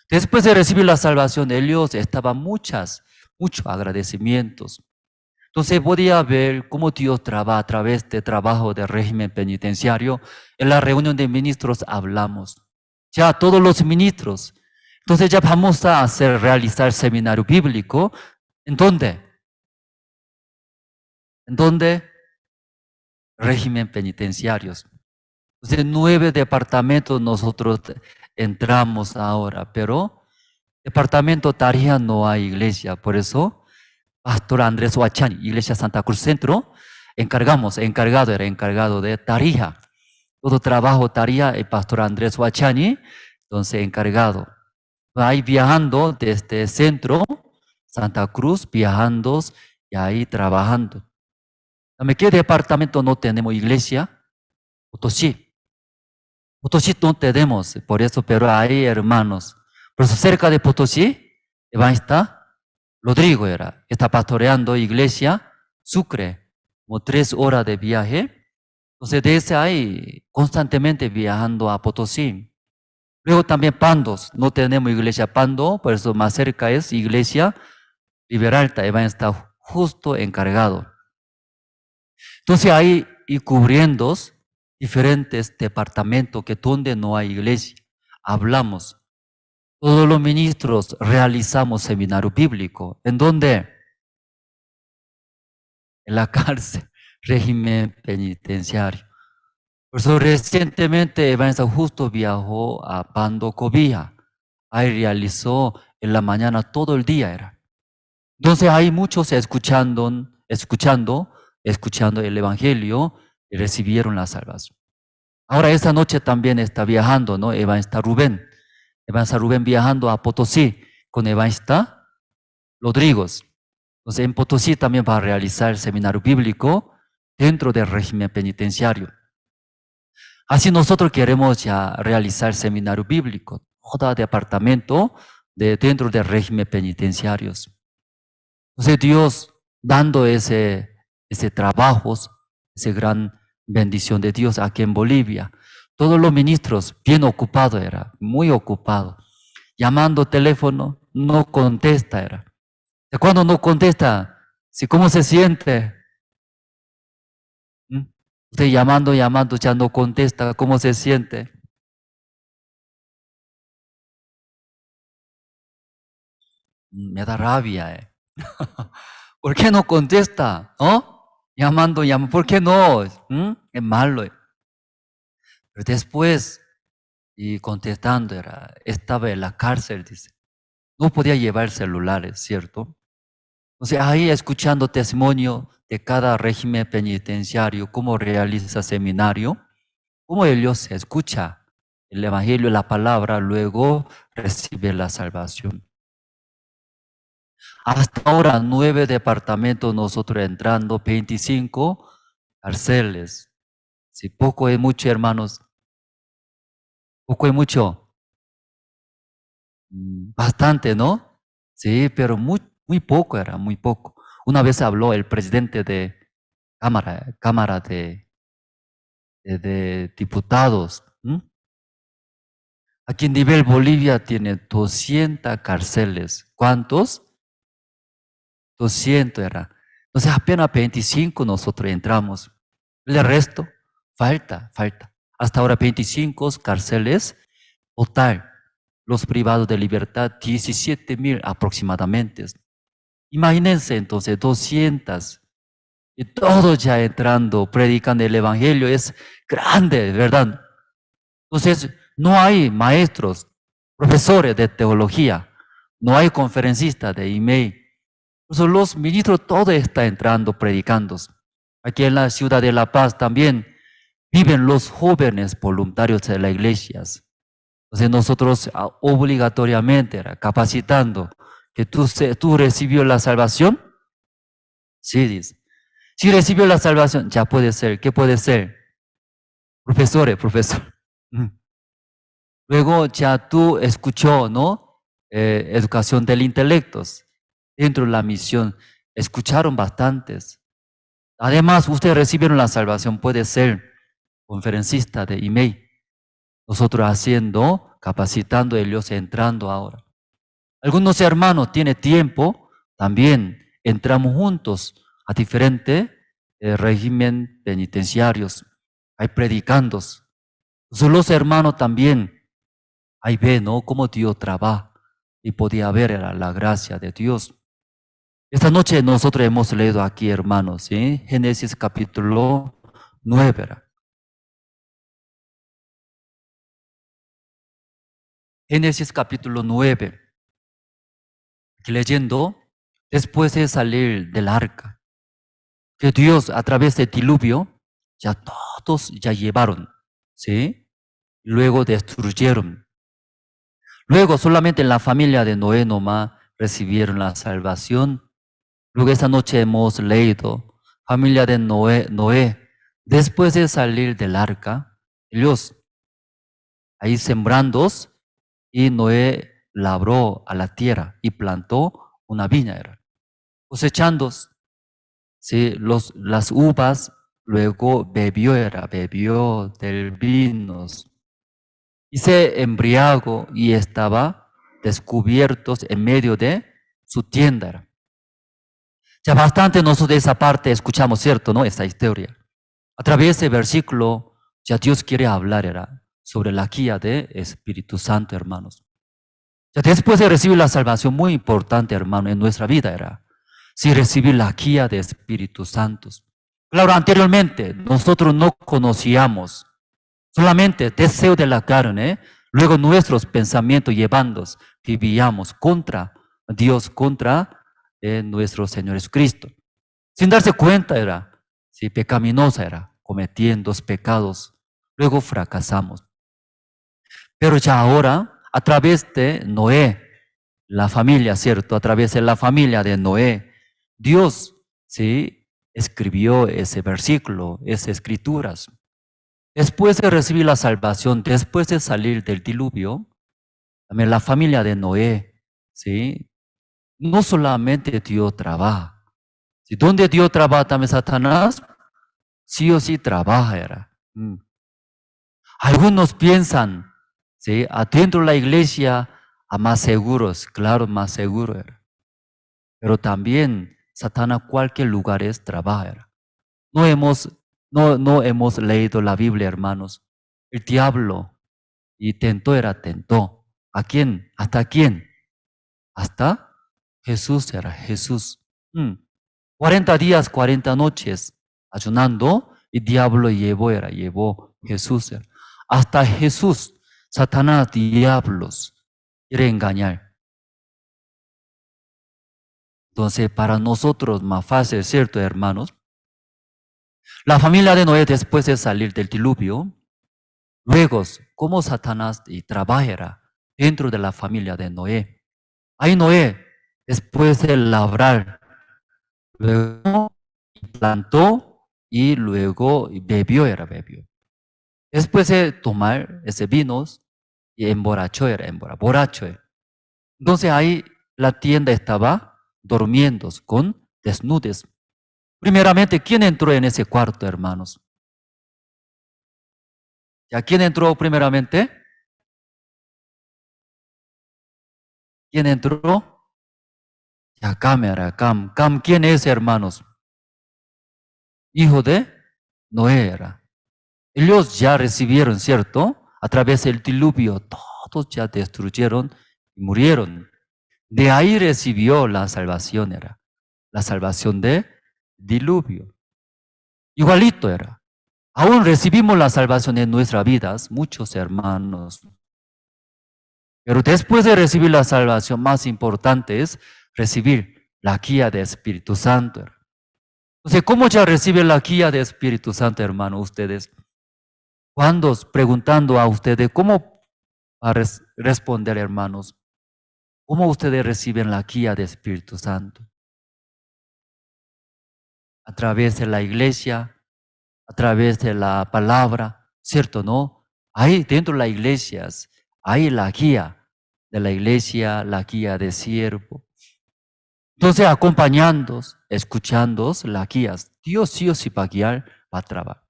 Después de recibir la salvación, ellos estaban muchos agradecimientos. Entonces, podía ver cómo Dios trabaja a través de trabajo del régimen penitenciario. En la reunión de ministros hablamos. ya todos los ministros. Entonces ya vamos a realizar seminario bíblico. ¿En dónde? ¿En dónde? Régimen penitenciarios. Entonces 9 departamentos nosotros entramos ahora, pero departamento Tarija no hay iglesia, por eso Pastor Andrés Huachani, Iglesia Santa Cruz Centro, encargado de Tarija. Todo trabajo Tarija, el Pastor Andrés Huachani, entonces encargado. Ahí viajando desde centro, Santa Cruz, viajando y ahí trabajando. ¿Qué departamento no tenemos iglesia? Potosí. Potosí no tenemos, por eso, pero hay hermanos. Por eso cerca de Potosí, está Rodrigo está pastoreando iglesia, Sucre, como 3 horas de viaje. Entonces de ese ahí constantemente viajando a Potosí. Luego también Pandos, no tenemos iglesia Pando, por eso más cerca es iglesia Liberalta, Iván está justo encargado. Entonces ahí y cubriendo diferentes departamentos que donde no hay iglesia, hablamos. Todos los ministros realizamos seminario bíblico. ¿En dónde? En la cárcel, régimen penitenciario. Por eso recientemente Evangelista justo viajó a Pando Cobija. Ahí realizó en la mañana todo el día Entonces hay muchos escuchando el Evangelio y recibieron la salvación. Ahora esta noche también está viajando, ¿no? Evangelista Rubén viajando a Potosí con Evangelista Rodrigo. Entonces en Potosí también va a realizar el seminario bíblico dentro del régimen penitenciario. Así nosotros queremos ya realizar seminario bíblico, todo departamento dentro del régimen penitenciarios. Entonces Dios dando ese trabajo, esa gran bendición de Dios aquí en Bolivia. Todos los ministros bien ocupados muy ocupados. Llamando teléfono, no contesta Cuando no contesta, ¿cómo se siente? Usted llamando, ya no contesta, ¿cómo se siente? Me da rabia, ¿Por qué no contesta? Llamando, ¿por qué no? Es malo. Pero después, y contestando, estaba en la cárcel, dice. No podía llevar celulares, ¿cierto? O sea, ahí escuchando testimonio de cada régimen penitenciario, cómo realiza seminario, cómo ellos escucha el Evangelio, la palabra, luego recibe la salvación. Hasta ahora 9 departamentos nosotros entrando, 25 cárceles. Si poco es mucho, hermanos. Poco es mucho. Bastante, ¿no? Sí, pero muy poco muy poco. Una vez habló el presidente de Cámara de Diputados. Aquí en nivel Bolivia tiene 200 cárceles. ¿Cuántos? 200 Entonces apenas 25 nosotros entramos. El resto, falta. Hasta ahora 25 cárceles total. Los privados de libertad, 17,000 aproximadamente. Imagínense entonces 200. Y todos ya entrando, predicando el Evangelio, es grande, ¿verdad? Entonces, no hay maestros, profesores de teología, no hay conferencistas de email. Entonces, los ministros, todo está entrando, predicando. Aquí en la ciudad de La Paz también viven los jóvenes voluntarios de las iglesias. Entonces, nosotros obligatoriamente capacitando que tú recibió la salvación. Sí, dice. Si recibió la salvación, ya puede ser. ¿Qué puede ser? Profesor. Luego ya tú escuchó, ¿no? Educación del intelecto. Dentro de la misión, escucharon bastantes. Además, ustedes recibieron la salvación, puede ser conferencista de email. Nosotros haciendo, capacitando, ellos entrando ahora. Algunos hermanos tienen tiempo, también entramos juntos a diferentes régimen penitenciarios. Hay predicandos. Entonces, los hermanos también ahí ve, ¿no? Cómo Dios trabaja y podía ver la gracia de Dios. Esta noche nosotros hemos leído aquí, hermanos, ¿sí? Génesis capítulo 9. Génesis capítulo 9. Leyendo, después de salir del arca, que Dios a través del diluvio, ya todos ya llevaron, ¿sí? Luego destruyeron. Luego solamente la familia de Noé nomás recibieron la salvación. Luego esta noche hemos leído, familia de Noé, después de salir del arca, ellos ahí sembrando, y Noé labró a la tierra y plantó una viña, cosechando, ¿sí? Las uvas, luego bebió del vino, y se embriagó y estaba descubiertos en medio de su tienda. Ya bastante nosotros de esa parte escuchamos, ¿cierto? ¿No? Esta historia. A través de ese versículo, ya Dios quiere hablar sobre la guía de Espíritu Santo, hermanos. Ya después de recibir la salvación, muy importante, hermano, en nuestra vida si recibir la guía de Espíritu Santo. Claro, anteriormente nosotros no conocíamos, solamente deseo de la carne, luego nuestros pensamientos llevándonos, vivíamos contra Dios, contra nuestro Señor Jesucristo. Sin darse cuenta si pecaminosa cometiendo pecados, luego fracasamos. Pero ya ahora, a través de Noé, la familia, ¿cierto? A través de la familia de Noé, Dios, ¿sí? Escribió ese versículo, esas escrituras. Después de recibir la salvación, después de salir del diluvio, también la familia de Noé, ¿sí? No solamente Dios trabaja. ¿Sí? ¿Dónde Dios trabaja también Satanás? Sí o sí trabaja. Algunos piensan, ¿sí? Adentro de la iglesia a más seguros, claro, más seguro pero también Satanás cualquier lugar trabaja. No hemos leído la Biblia, hermanos. El diablo y tentó. ¿A quién? ¿Hasta quién? Hasta Jesús Jesús. 40 días, 40 noches ayunando y diablo llevó Jesús. Hasta Jesús, Satanás, diablos, quiere engañar. Entonces, para nosotros más fácil, ¿cierto, hermanos? La familia de Noé, después de salir del diluvio, luego, como Satanás trabaja dentro de la familia de Noé. Ahí Noé, después de labrar, luego plantó y luego bebió. Después de tomar ese vino, y borracho. Entonces ahí la tienda estaba durmiendo con desnudes. Primeramente, ¿quién entró en ese cuarto, hermanos? ¿Ya quién entró primeramente? ¿Quién entró? Ya Cam. Cam, ¿quién es, hermanos? Hijo de Noé. Ellos ya recibieron, ¿cierto? A través del diluvio, todos ya destruyeron y murieron. De ahí recibió la salvación, la salvación de diluvio. Igualito Aún recibimos la salvación en nuestras vidas, muchos hermanos. Pero después de recibir la salvación, más importante es recibir la guía del Espíritu Santo. Entonces, ¿cómo ya reciben la guía del Espíritu Santo, hermano, ustedes? Cuando preguntando a ustedes, ¿cómo responder, hermanos? ¿Cómo ustedes reciben la guía del Espíritu Santo? A través de la iglesia, a través de la palabra, ¿cierto, no? Ahí dentro de las iglesias, hay la guía de la iglesia, la guía de siervo. Entonces, acompañando, escuchando las guías, Dios sí o sí va a guiar, va a trabajar.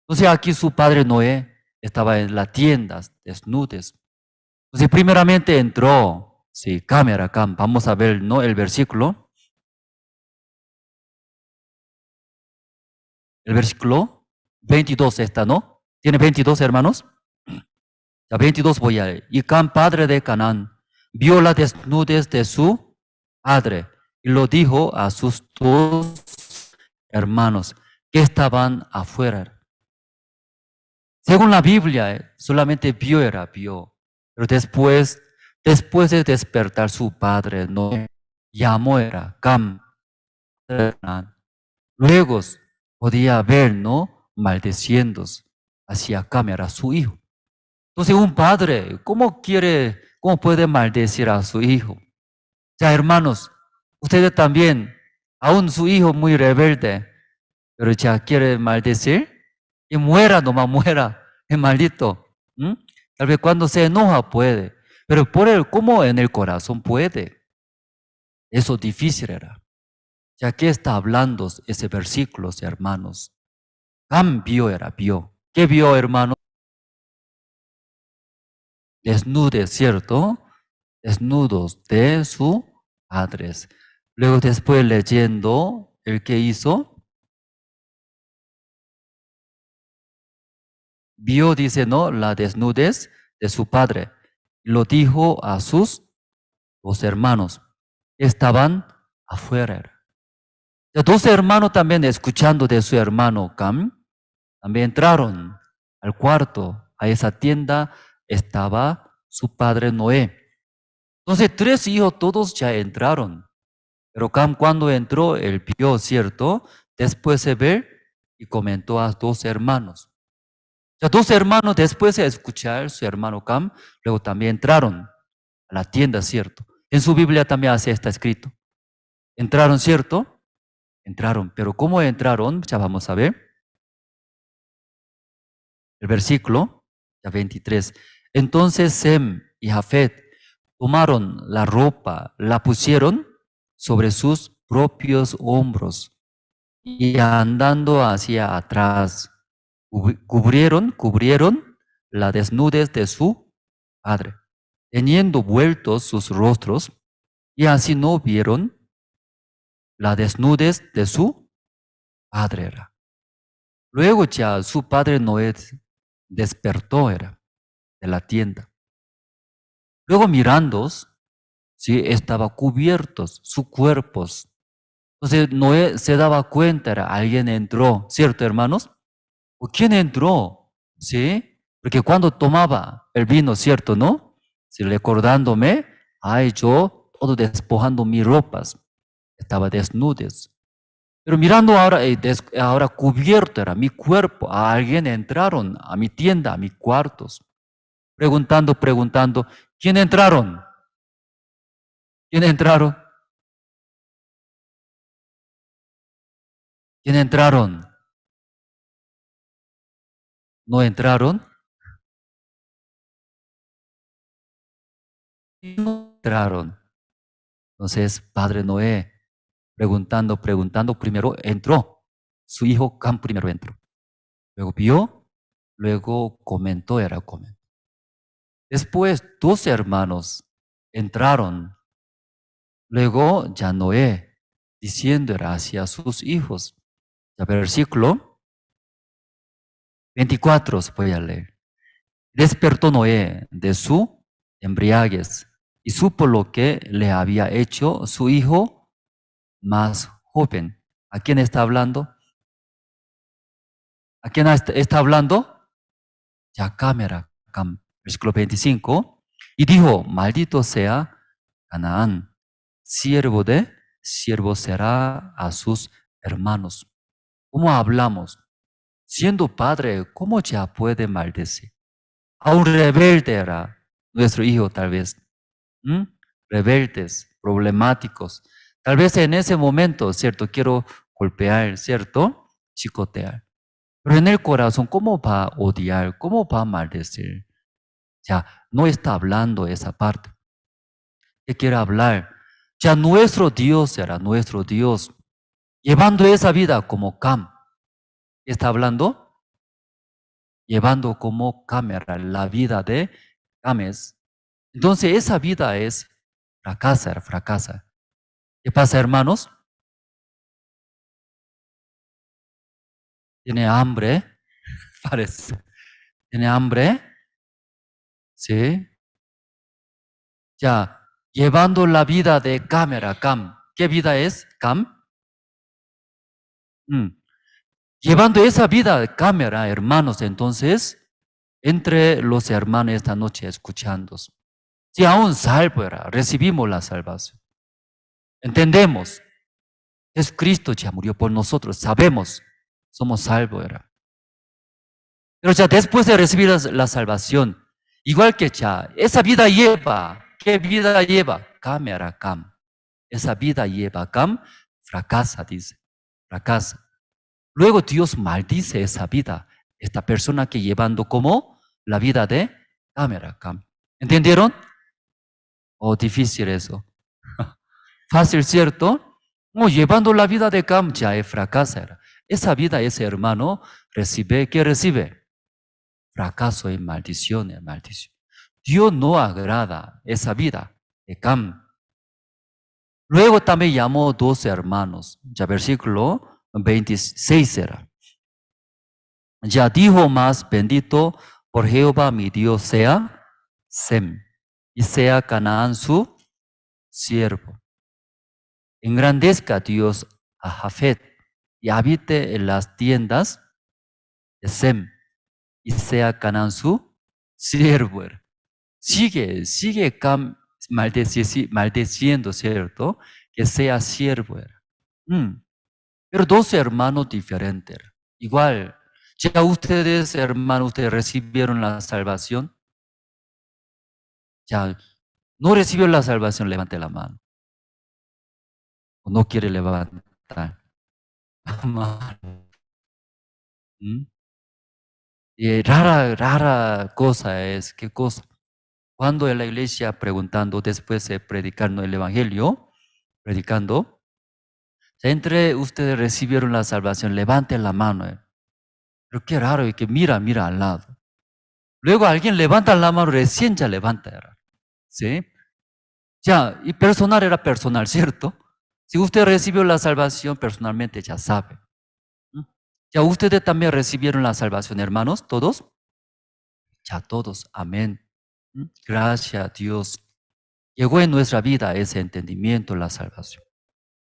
Entonces, aquí su padre Noé estaba en las tiendas, desnudes. Entonces, primeramente entró, sí, cámara, vamos a ver, ¿no? El versículo. El versículo 22 está, ¿no? ¿Tiene 22, hermanos? Ya 22 voy a leer. Y Cam, padre de Canaán, vio la desnudez de su padre y lo dijo a sus dos hermanos que estaban afuera. Según la Biblia, solamente vio. Pero después de despertar su padre, no llamó era Cam. Luego podía ver, ¿no? Maldeciendo hacia Cam, era su hijo. Entonces un padre, cómo puede maldecir a su hijo? Ya hermanos, ustedes también, aún su hijo muy rebelde, pero ya quiere maldecir y muera, nomás muera, es maldito. ¿Mm? Tal vez cuando se enoja puede, pero ¿cómo en el corazón puede? Eso difícil era. Ya que está hablando ese versículo, hermanos. Vio. ¿Qué vio, hermano? Desnudes, ¿cierto? Desnudos de sus padres. Luego después leyendo, ¿el que hizo? Vio, dice, ¿no? La desnudez de su padre. Lo dijo a sus dos hermanos. Estaban afuera. Los dos hermanos también escuchando de su hermano Cam, también entraron al cuarto. A esa tienda estaba su padre Noé. Entonces 3 hijos todos ya entraron. Pero Cam cuando entró, él vio, ¿cierto? Después se ve y comentó a 2 hermanos. Ya 2 hermanos después de escuchar su hermano Cam, luego también entraron a la tienda, ¿cierto? En su Biblia también así está escrito. Entraron, ¿cierto? Entraron, pero ¿cómo entraron? Ya vamos a ver. El versículo, ya 23. Entonces Sem y Jafet tomaron la ropa, la pusieron sobre sus propios hombros y andando hacia atrás, cubrieron la desnudez de su padre, teniendo vueltos sus rostros, y así no vieron la desnudez de su padre. Luego ya su padre Noé despertó de la tienda. Luego mirando, sí, estaba cubiertos sus cuerpos. Entonces Noé se daba cuenta, alguien entró, ¿cierto, hermanos? ¿O quién entró? ¿Sí? Porque cuando tomaba el vino, ¿cierto, no? Si recordándome, ay, yo todo despojando mis ropas, estaba desnudes. Pero mirando ahora, ahora cubierto era mi cuerpo, a alguien entraron a mi tienda, a mis cuartos, preguntando, ¿quién entraron? ¿Quién entraron? ¿Quién entraron? ¿No entraron? No entraron. Entonces, padre Noé, preguntando, primero entró. Su hijo Cam primero entró. Luego vio, luego comentó. Después, 2 hermanos entraron. Luego ya Noé, diciendo hacia sus hijos. El versículo 24, voy a leer. Despertó Noé de su embriaguez y supo lo que le había hecho su hijo más joven. ¿A quién está hablando? ¿A quién está hablando? Ya cámara, versículo 25. Y dijo, maldito sea Canaán, siervo será a sus hermanos. ¿Cómo hablamos? Siendo padre, ¿cómo ya puede maldecir? A un rebelde era nuestro hijo tal vez. ¿Mm? Rebeldes, problemáticos. Tal vez en ese momento, ¿cierto? Quiero golpear, ¿cierto? Chicotear. Pero en el corazón, ¿cómo va a odiar? ¿Cómo va a maldecir? Ya, no está hablando esa parte. ¿Qué quiere hablar? Ya nuestro Dios era nuestro Dios, llevando esa vida como Cam. ¿Qué está hablando? Llevando como cámara la vida de Cames. Entonces esa vida es fracasa. ¿Qué pasa, hermanos? Tiene hambre, parece. Tiene hambre, ¿Sí? Ya, llevando la vida de cámara, Cam. ¿Qué vida es, Cam? Llevando esa vida de cámara, hermanos, entonces, entre los hermanos esta noche escuchando. Si aún salvo era, recibimos la salvación. Entendemos, es Cristo ya murió por nosotros, sabemos, somos salvos era. Pero ya después de recibir la salvación, igual que ya, esa vida lleva, ¿qué vida lleva? Cámara, Cam. Esa vida lleva, Cam, fracasa, dice, fracasa. Luego Dios maldice esa vida, esta persona que llevando como la vida de cámara, Cam. ¿Entendieron? Oh, difícil eso. Fácil, ¿cierto? No, llevando la vida de Cam ya fracasa. Esa vida, ese hermano, recibe, ¿qué recibe? Fracaso y maldición, maldición. Dios no agrada esa vida de Cam. Luego también llamó 12 hermanos. Ya versículo 26 era. Ya dijo más, bendito por Jehová mi Dios sea Sem, y sea Canaán su siervo. Engrandezca Dios a Jafet, y habite en las tiendas de Sem, y sea Canaán su siervo. Sigue Cam maldeciendo, ¿cierto? Que sea siervo. Pero 12 hermanos diferentes. Igual, ya ustedes, hermanos, ustedes recibieron la salvación. Ya, no recibió la salvación, levante la mano. O no quiere levantar la mano. Y rara cosa es, ¿qué cosa? Cuando en la iglesia preguntando, después de predicando el evangelio, predicando, entre ustedes recibieron la salvación, levanten la mano. Pero qué raro, y que mira al lado. Luego alguien levanta la mano, recién ya levanta. ¿Sí? Ya, y personal era personal, ¿cierto? Si usted recibió la salvación, personalmente ya sabe. Ya ustedes también recibieron la salvación, hermanos, ¿todos? Ya todos, amén. Gracias a Dios. Llegó en nuestra vida ese entendimiento, la salvación.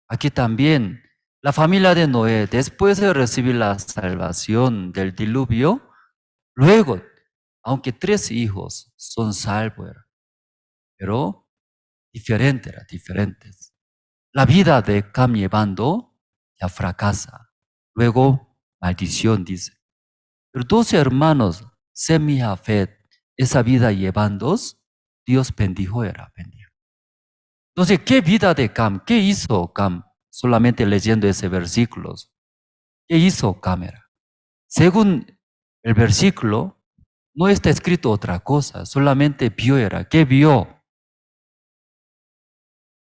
Aquí también, la familia de Noé, después de recibir la salvación del diluvio, luego, aunque 3 hijos son salvos, pero diferentes. La vida de Cam llevando ya fracasa. Luego, maldición, dice. Pero 12 hermanos, Sem y Jafet, esa vida llevando, Dios bendijo. Entonces, ¿qué vida de Cam? ¿Qué hizo Cam? Solamente leyendo ese versículo. ¿Qué hizo Cam? Según el versículo, no está escrito otra cosa, solamente vio era. ¿Qué vio?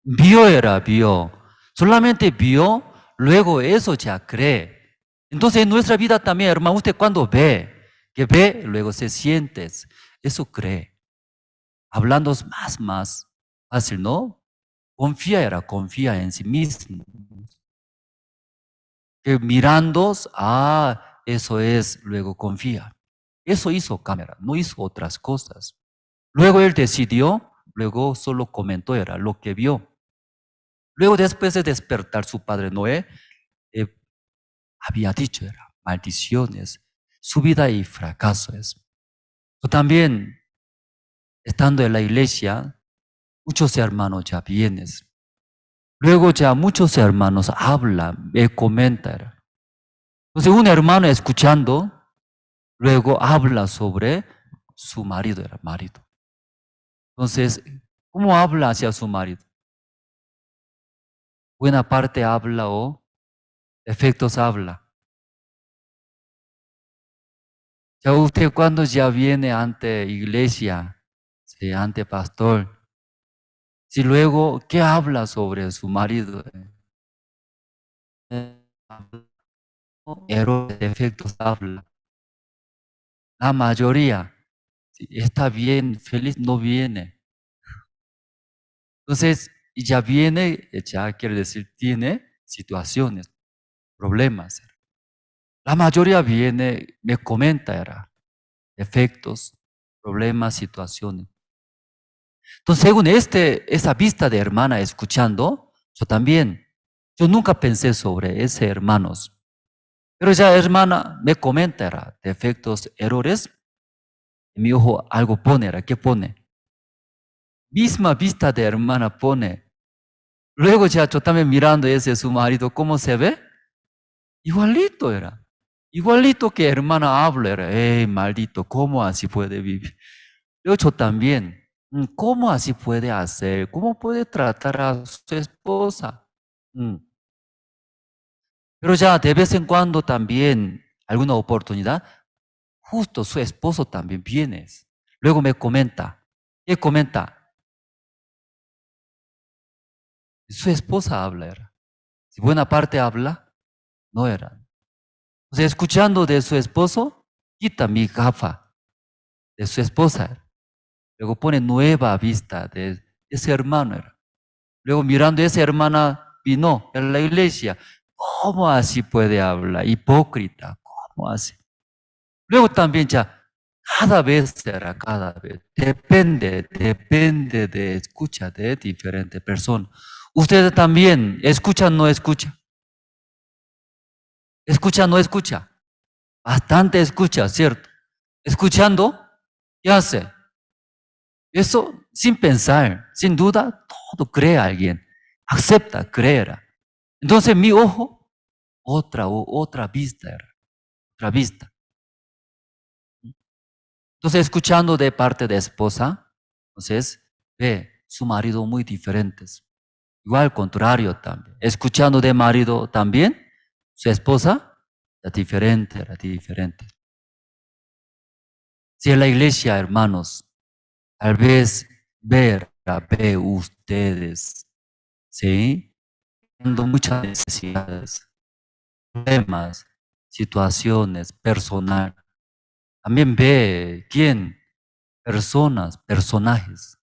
Vio. Solamente vio, luego eso ya cree. Entonces en nuestra vida también, hermano, usted cuando ve, que ve, luego se siente, eso cree. Hablando más fácil, ¿no? Confía en sí mismo. Que mirando, eso es, luego confía. Eso hizo cámara, no hizo otras cosas. Luego él decidió, luego solo comentó, era lo que vio. Luego después de despertar su padre Noé, había dicho, era maldiciones, su vida y fracaso es. También, estando en la iglesia, muchos hermanos ya vienen. Luego ya muchos hermanos hablan, comentan. Entonces un hermano escuchando, luego habla sobre su marido, era marido. Entonces, ¿cómo habla hacia su marido? Buena parte habla o efectos habla. Ya usted cuando ya viene ante iglesia, sí, ante pastor, si luego, ¿qué habla sobre su marido? Errores, defectos habla. La mayoría, si está bien, feliz, no viene. Entonces, ya viene, ya quiere decir, tiene situaciones, problemas. La mayoría viene, me comenta, era, defectos. problemas, situaciones. Entonces, según esa vista de hermana escuchando, yo nunca pensé sobre ese hermanos. Pero ya hermana me comenta, era, defectos, errores, en mi ojo algo pone, era, ¿qué pone? Misma vista de hermana pone. Luego ya yo también mirando ese su marido, ¿cómo se ve? Igualito era. Igualito que hermana habla, era, maldito, ¿cómo así puede vivir? Luego yo también, ¿cómo así puede hacer? ¿Cómo puede tratar a su esposa? Mm. Pero ya de vez en cuando también, alguna oportunidad, justo su esposo también viene. Luego me comenta, ¿qué comenta? Su esposa habla, era. Si buena parte habla, no era. O sea, escuchando de su esposo, quita mi gafa de su esposa. Luego pone nueva vista de ese hermano. Era. Luego mirando a esa hermana, vino en la iglesia. ¿Cómo así puede hablar? Hipócrita. ¿Cómo así? Luego también ya, cada vez era, cada vez. Depende de escucha de diferentes personas. Ustedes también, ¿escucha o no escucha? ¿Escucha o no escucha? Bastante escucha, ¿cierto? Escuchando, ¿qué hace? Eso sin pensar, sin duda, todo cree a alguien. Acepta, creer. Entonces mi ojo, otra vista era, otra vista. Entonces escuchando de parte de esposa, entonces ve su marido muy diferentes. Igual al contrario también. Escuchando de marido también, su esposa, era diferente. Si en la iglesia, hermanos, tal vez ve ustedes, ¿sí? Teniendo muchas necesidades, problemas, situaciones, personal. También ve quién, personas, personajes,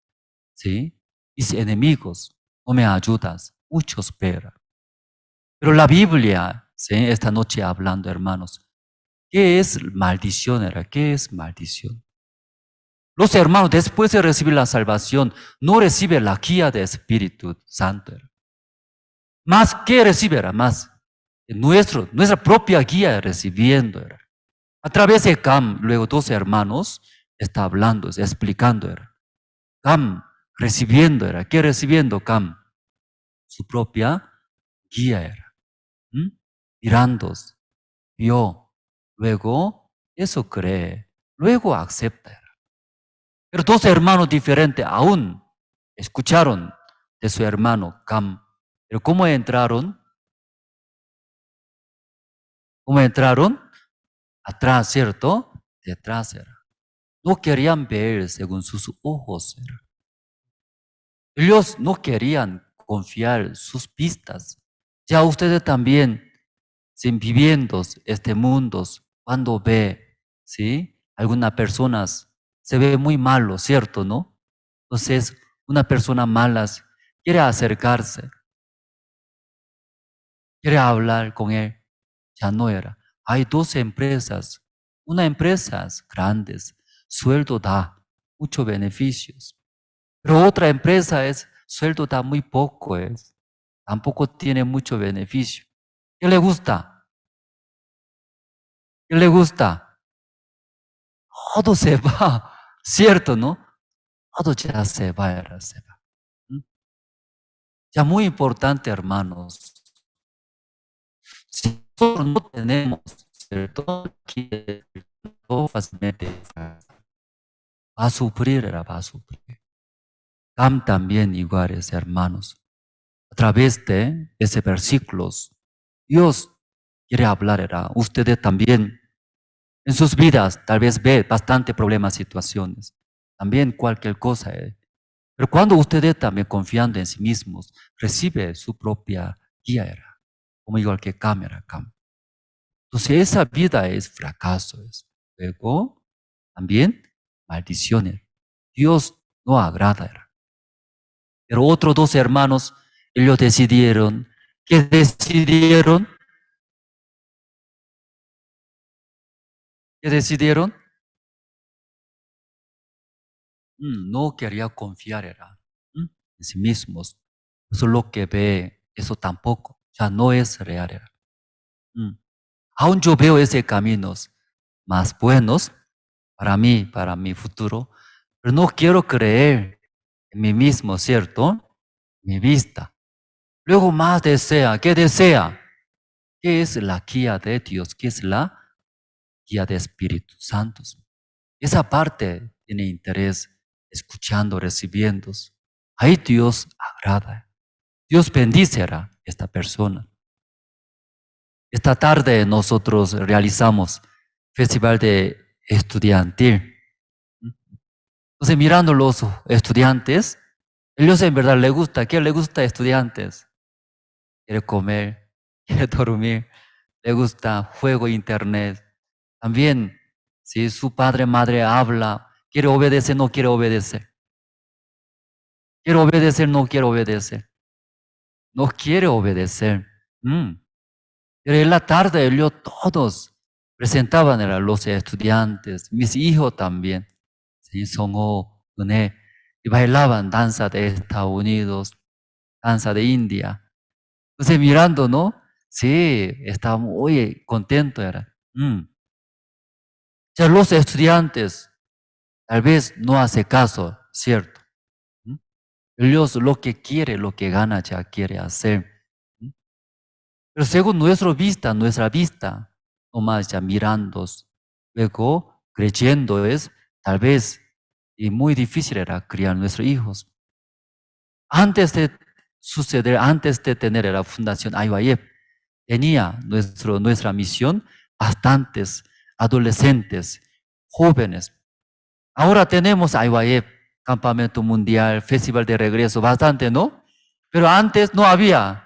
¿sí? Mis enemigos, no me ayudas, muchos pero. Pero la Biblia, ¿sí? Esta noche hablando, hermanos, ¿qué es maldición? ¿Qué es maldición? Los hermanos, después de recibir la salvación, no reciben la guía del Espíritu Santo. Más que recibirá, más nuestra propia guía recibiendo. A través de Cam, luego dos hermanos, está hablando, está explicando. Cam, recibiendo, ¿qué recibiendo Cam? Su propia guía era. Mirando, vio, luego eso cree, luego acepta. Pero dos hermanos diferentes aún escucharon de su hermano Cam. Pero ¿cómo entraron? ¿Cómo entraron? Atrás, ¿cierto? Detrás era. No querían ver según sus ojos. Era. Ellos no querían confiar sus pistas. Ya ustedes también, sin viviendo este mundo, cuando ve, ¿sí? Algunas personas se ve muy malo, ¿cierto? ¿No? Entonces, una persona mala quiere acercarse, quiere hablar con él. Ya no era. Hay dos empresas. Una empresa grandes, sueldo da, muchos beneficios. Pero otra empresa sueldo da muy poco, tampoco tiene mucho beneficio. ¿Qué le gusta? ¿Qué le gusta? Todo se va, ¿cierto, no? Todo ya se va, se va. Ya muy importante, hermanos. Si nosotros no tenemos, ¿cierto? Todo fácilmente va a sufrir, va a sufrir. Cam también iguales, hermanos. A través de ese versículos, Dios quiere hablar, ustedes también en sus vidas tal vez ve bastante problemas, situaciones, también cualquier cosa. Pero cuando ustedes también confiando en sí mismos, recibe su propia guía, como igual que cámara. Entonces esa vida es fracaso. Luego también maldiciones. Dios no agrada. Pero otros dos hermanos, ellos decidieron, ¿qué decidieron? ¿Qué decidieron? No quería confiar era, en sí mismos. Eso es lo que ve, eso tampoco, ya no es real era. Aún yo veo ese caminos más buenos mí, para mi futuro, pero no quiero creer en mí mismo, ¿cierto? Mi vista. Luego más desea, ¿qué desea? ¿Qué es la guía de Dios? ¿Qué es la guía de Espíritu Santo? Esa parte tiene interés escuchando, recibiendo. Ahí Dios agrada. Dios bendicerá a esta persona. Esta tarde nosotros realizamos festival de estudiantil. Entonces, mirando los estudiantes, ellos en verdad les gusta. ¿Qué les gusta a estudiantes? Quiere comer, quiere dormir, le gusta juego, internet. También, si su padre, madre habla, quiere obedecer, no quiere obedecer. Quiere obedecer, no quiere obedecer. No quiere obedecer. Pero en la tarde, ellos todos presentaban a los estudiantes, mis hijos también. Sí, son y bailaban danza de Estados Unidos, danza de India. Entonces mirando, ¿no? Sí, estaba muy contento era. Ya los estudiantes tal vez no hace caso, ¿cierto? Ellos lo que quiere, lo que gana ya quiere hacer. Pero según nuestra vista, nomás ya mirando, luego creyendo es, tal vez, y muy difícil era criar nuestros hijos. Antes de suceder, antes de tener la fundación IYF, tenía nuestra misión bastantes adolescentes, jóvenes. Ahora tenemos IYF, Campamento Mundial, Festival de Regreso, bastante, ¿no? Pero antes no había.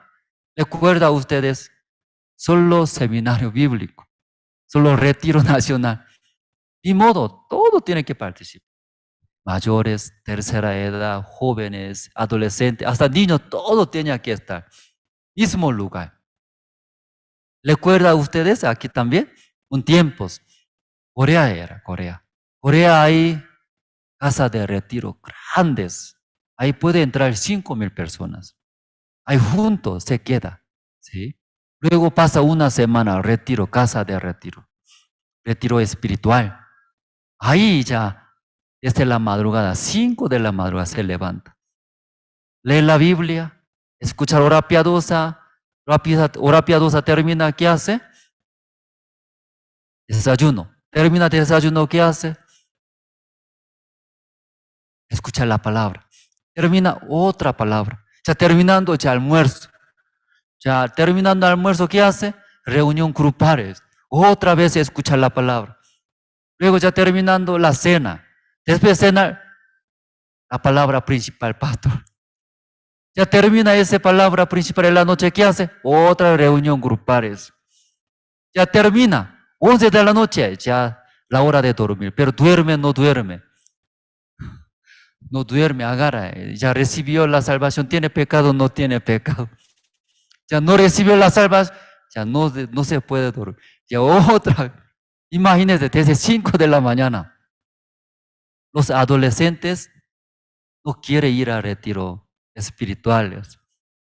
¿Recuerda ustedes? Solo seminario bíblico, solo retiro nacional. Ni modo, todo tiene que participar. Mayores, tercera edad, jóvenes, adolescentes, hasta niños, todo tenía que estar. Mismo lugar. ¿Recuerda a ustedes aquí también? Un tiempo, Corea era, Corea. Corea hay casas de retiro grandes. Ahí puede entrar 5,000 personas. Ahí juntos se queda. ¿Sí? Luego pasa una semana, retiro, casa de retiro espiritual. Ahí ya, desde la madrugada, 5 de la madrugada se levanta. Lee la Biblia, escucha hora piadosa, hora piadosa termina, ¿qué hace? Desayuno. Termina desayuno, ¿qué hace? Escucha la palabra. Termina otra palabra. Ya terminando ya almuerzo. Ya terminando almuerzo, ¿qué hace? Reunión grupales. Otra vez escucha la palabra. Luego ya terminando la cena. Después de cenar, la palabra principal, pastor. Ya termina esa palabra principal en la noche, ¿qué hace? Otra reunión grupales. Ya termina, 11 de la noche, ya la hora de dormir. Pero duerme, no duerme. No duerme, agarra. Ya recibió la salvación, ¿tiene pecado? No tiene pecado. Ya no recibió la salvación, ya no se puede dormir. Ya otra. Imagínense, desde 5 de la mañana. Los adolescentes no quieren ir a retiro espirituales.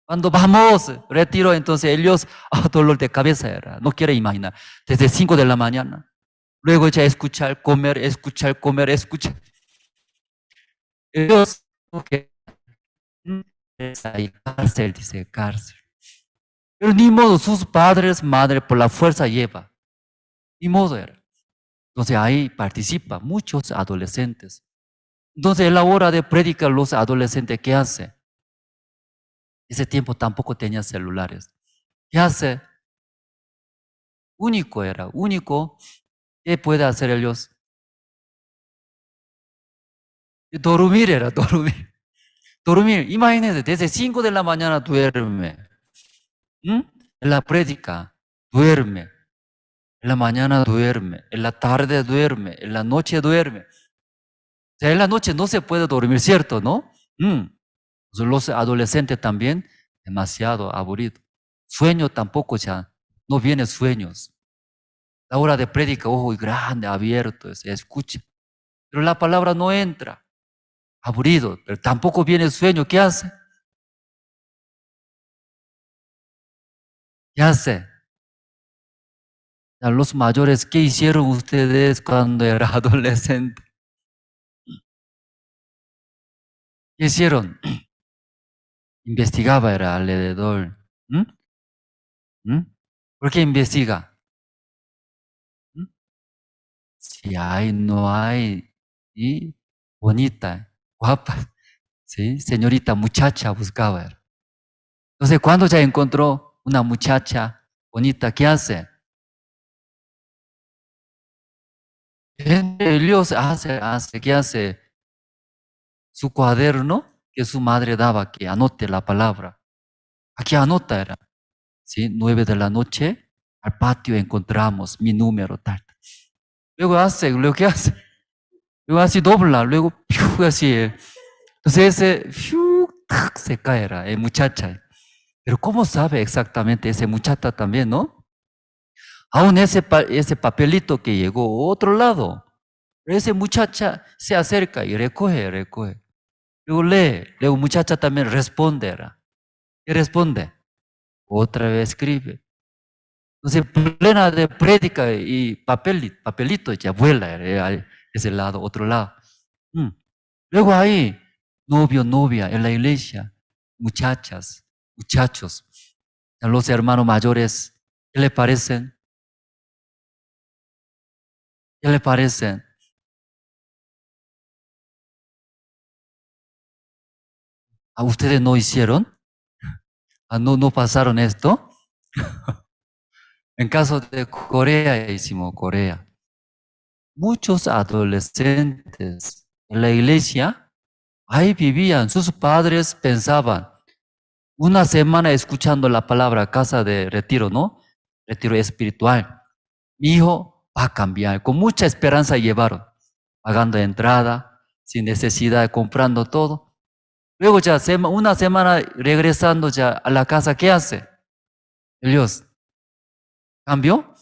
Cuando vamos, retiro, entonces ellos, dolor de cabeza era, no quiere imaginar. Desde 5 de la mañana. Luego ya escuchar, comer, escuchar, comer, escuchar. Ellos, hay cárcel, dice cárcel. Pero ni modo, sus padres, madre, por la fuerza lleva. Ni modo era. Entonces ahí participan muchos adolescentes. Entonces, en la hora de predicar, los adolescentes, ¿qué hace? Ese tiempo tampoco tenía celulares. ¿Qué hace? Único era, único. ¿Qué puede hacer ellos? Dormir era, dormir. Dormir, imagínense, desde 5 de la mañana duerme. En la prédica, duerme. En la mañana duerme, en la tarde duerme, en la noche duerme. O sea, en la noche no se puede dormir, ¿cierto? ¿No? Los adolescentes también, demasiado aburrido. Sueño tampoco ya, no vienen sueños. La hora de prédica, ojo grande, abierto, se escucha. Pero la palabra no entra. aburrido, pero tampoco viene el sueño. ¿Qué hace? ¿Qué hace? A los mayores, ¿qué hicieron ustedes cuando era adolescente? ¿Qué hicieron? Investigaba era alrededor. ¿Mm? ¿Mm? ¿Por qué investiga? ¿Mm? Si hay, no hay, y bonita, guapa, ¿sí? Señorita, muchacha buscaba. Era. Entonces, cuando ya encontró una muchacha bonita, ¿qué hace? Dios hace, ¿qué hace? Su cuaderno que su madre daba, que anote la palabra. Aquí anota era, ¿sí? 9 de la noche, al patio encontramos mi número, tal. Luego ¿qué hace? Luego así dobla, luego, ¡piu! Así. Entonces ese, ¡piu! ¡Tac! Se cae, era, muchacha. Pero ¿cómo sabe exactamente ese muchacha también, no? Aún ese papelito que llegó a otro lado, ese muchacha se acerca y recoge. Luego lee, luego muchacha también responde, era. ¿Qué responde? Otra vez escribe. Entonces, plena de prédica y papelito ya vuela ese lado, otro lado. Luego ahí, novio, novia en la iglesia, muchachas, muchachos, a los hermanos mayores, ¿qué le parecen? ¿Qué le parecen? ¿A ustedes no hicieron? ¿No pasaron esto? En caso de Corea, hicimos Corea. Muchos adolescentes en la iglesia, ahí vivían, sus padres pensaban, una semana escuchando la palabra casa de retiro, ¿no? Retiro espiritual. Mi hijo va a cambiar, con mucha esperanza llevaron, pagando entrada, sin necesidad de comprando todo. Luego ya una semana regresando ya a la casa, ¿qué hace? Dios, ¿cambió?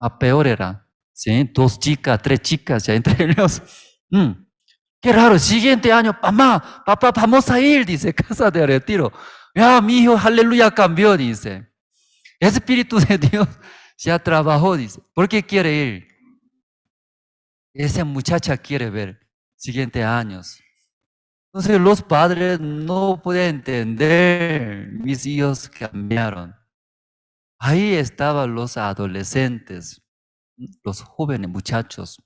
A peor era, ¿sí? 2 chicas, 3 chicas ya entre ellos. Qué raro, el siguiente año, mamá, papá, vamos a ir, dice, casa de retiro. Ya, mi hijo, aleluya, cambió, dice. El Espíritu de Dios ya trabajó, dice. ¿Por qué quiere ir? Esa muchacha quiere ver siguientes años. Entonces los padres no pueden entender, mis hijos cambiaron. Ahí estaban los adolescentes, los jóvenes muchachos.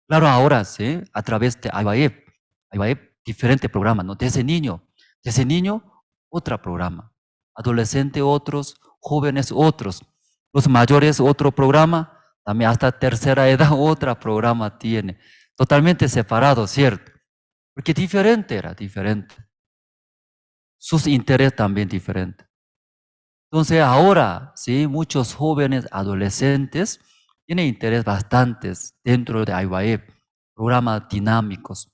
Claro, ahora, ¿sí? A través de IBAEP, diferente programa, ¿no? Desde niño, otro programa. Adolescente, otros, jóvenes, otros. Los mayores, otro programa. También hasta tercera edad, otro programa tiene. Totalmente separado, ¿cierto? Porque era diferente. Sus intereses también diferentes. Entonces ahora, ¿sí? Muchos jóvenes, adolescentes, tienen interés bastantes dentro de IBAEP, programas dinámicos.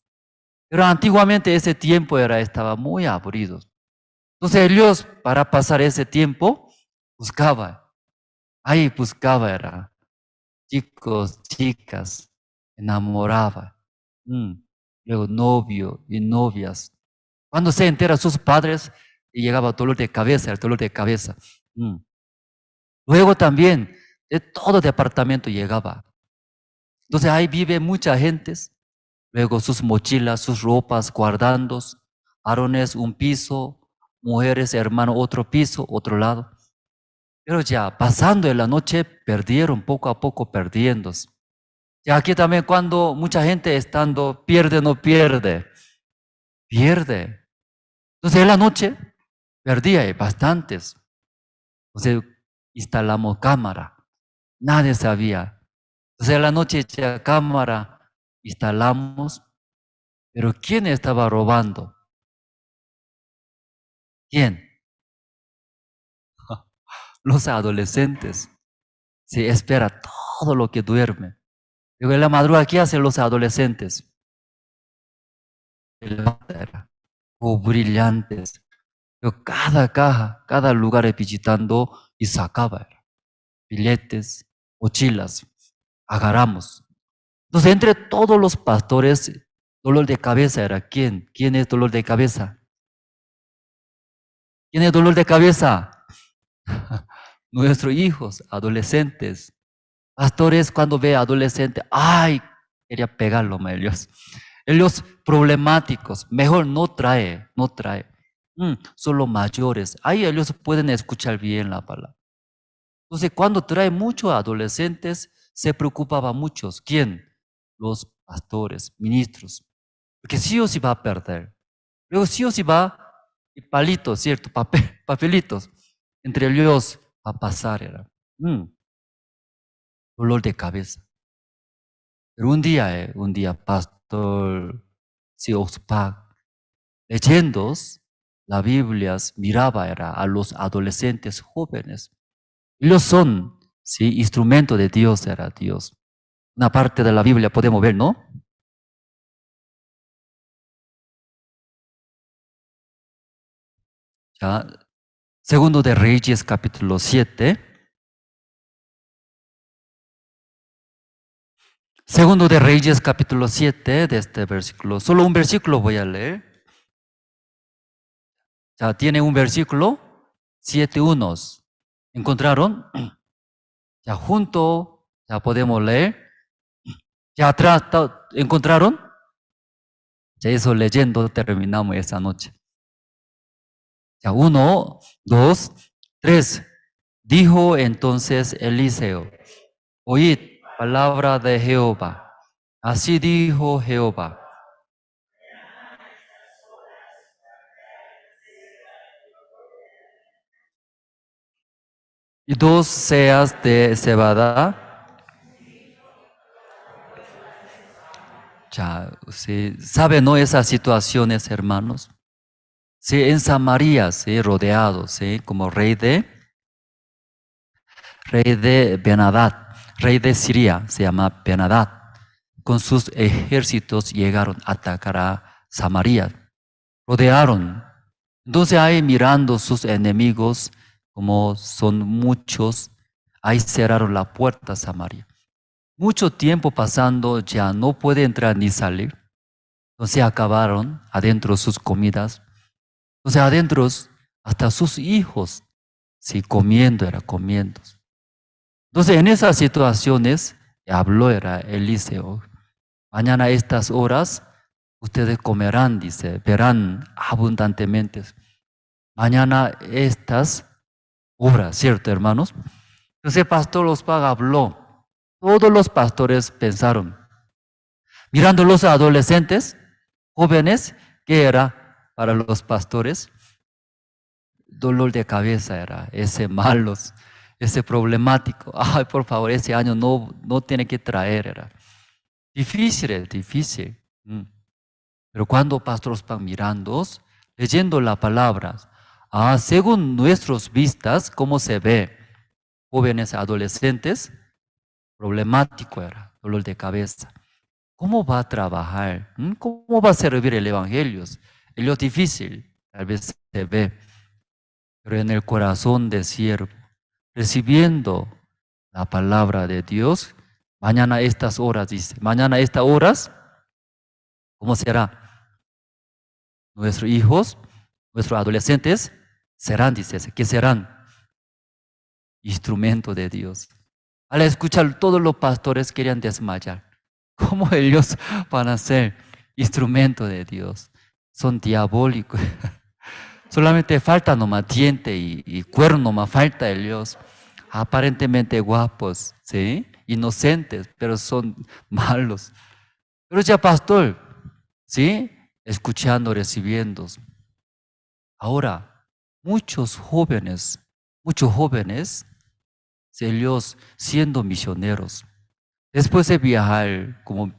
Pero antiguamente ese tiempo estaba muy aburrido. Entonces ellos, para pasar ese tiempo, buscaba era chicos, chicas, enamoraba. Luego novio y novias. Cuando se entera sus padres, y llegaba dolor de cabeza, el dolor de cabeza. Luego también, de todo departamento llegaba. Entonces ahí vive mucha gente. Luego sus mochilas, sus ropas guardando. Varones un piso, mujeres, hermano otro piso, otro lado. Pero ya pasando en la noche, perdieron, poco a poco perdiendo. Y aquí también cuando mucha gente estando, pierde, no pierde. Pierde. Entonces en la noche, perdía bastantes. Entonces instalamos cámara. Nadie sabía. Entonces en la noche ya cámara instalamos. Pero ¿quién estaba robando? ¿Quién? Los adolescentes. Se espera todo lo que duerme. Luego en la madrugada, ¿qué hacen los adolescentes? Brillantes. Pero cada caja, cada lugar visitando y sacaba billetes, mochilas, agarramos. Entonces, entre todos los pastores Dolor de cabeza era ¿quién? ¿Quién es dolor de cabeza? ¿Quién es dolor de cabeza? Nuestros hijos, adolescentes. Pastores cuando ve adolescentes, ¡ay! Quería pegarlo a ellos. Ellos problemáticos, mejor no trae. Son los mayores. Ahí ellos pueden escuchar bien la palabra. Entonces, cuando trae muchos adolescentes, se preocupaba muchos. ¿Quién? Los pastores, ministros. Porque sí o sí va a perder. Luego sí o sí va, y palitos, ¿cierto? Papelitos. Entre ellos va a pasar. Era. Dolor de cabeza. Pero un día, pastor Siospa, leyendo la Biblia, miraba era a los adolescentes jóvenes. Ellos son, sí, instrumento de Dios era Dios. Una parte de la Biblia podemos ver, ¿no? Ya, Segundo de Reyes, capítulo 7. Segundo de Reyes, capítulo 7, de este versículo. Solo un versículo voy a leer. Ya tiene un versículo, 7:1. ¿Encontraron? Ya junto, ya podemos leer. Ya atrás, ¿encontraron? Ya eso leyendo terminamos esa noche. Ya 1, 2, 3. Dijo entonces Eliseo, oíd palabra de Jehová. Así dijo Jehová. Y 2 seas de cebada. Ya, sí, ¿saben, no? Esas situaciones, hermanos. Sí, en Samaria, sí, rodeado, sí, como rey de Ben-Hadad, rey de Siria, se llama Ben-Hadad. Con sus ejércitos llegaron a atacar a Samaria. Rodearon. Entonces ahí mirando sus enemigos, como son muchos, ahí cerraron la puerta a Samaria. Mucho tiempo pasando, ya no puede entrar ni salir. Entonces acabaron adentro sus comidas. Entonces adentro hasta sus hijos, sí, comiendo. Entonces en esas situaciones habló era Eliseo. Mañana a estas horas ustedes comerán, dice, verán abundantemente. Mañana estas horas, ¿cierto, hermanos? Entonces el pastor Ospag habló. Todos los pastores pensaron, mirando los adolescentes, jóvenes, ¿qué era para los pastores? Dolor de cabeza era, ese malos, ese problemático. Ay, por favor, ese año no tiene que traer, era. Difícil. Pero cuando pastores van mirando, leyendo la palabra, según nuestras vistas, ¿cómo se ve? Jóvenes, adolescentes, problemático era, dolor de cabeza. ¿Cómo va a trabajar? ¿Cómo va a servir el evangelio? Es difícil, tal vez se ve, pero en el corazón de siervo, recibiendo la palabra de Dios, mañana a estas horas, dice, mañana a estas horas, ¿cómo será? Nuestros hijos, nuestros adolescentes, serán, dice, ¿qué serán? Instrumento de Dios. Al escuchar, todos los pastores querían desmayar. ¿Cómo ellos van a ser instrumento de Dios? Son diabólicos. Solamente falta nomás diente y cuerno, nomás falta ellos. Aparentemente guapos, ¿sí? Inocentes, pero son malos. Pero ya pastor, ¿sí? Escuchando, recibiendo. Ahora, muchos jóvenes, ellos siendo misioneros, después de viajar como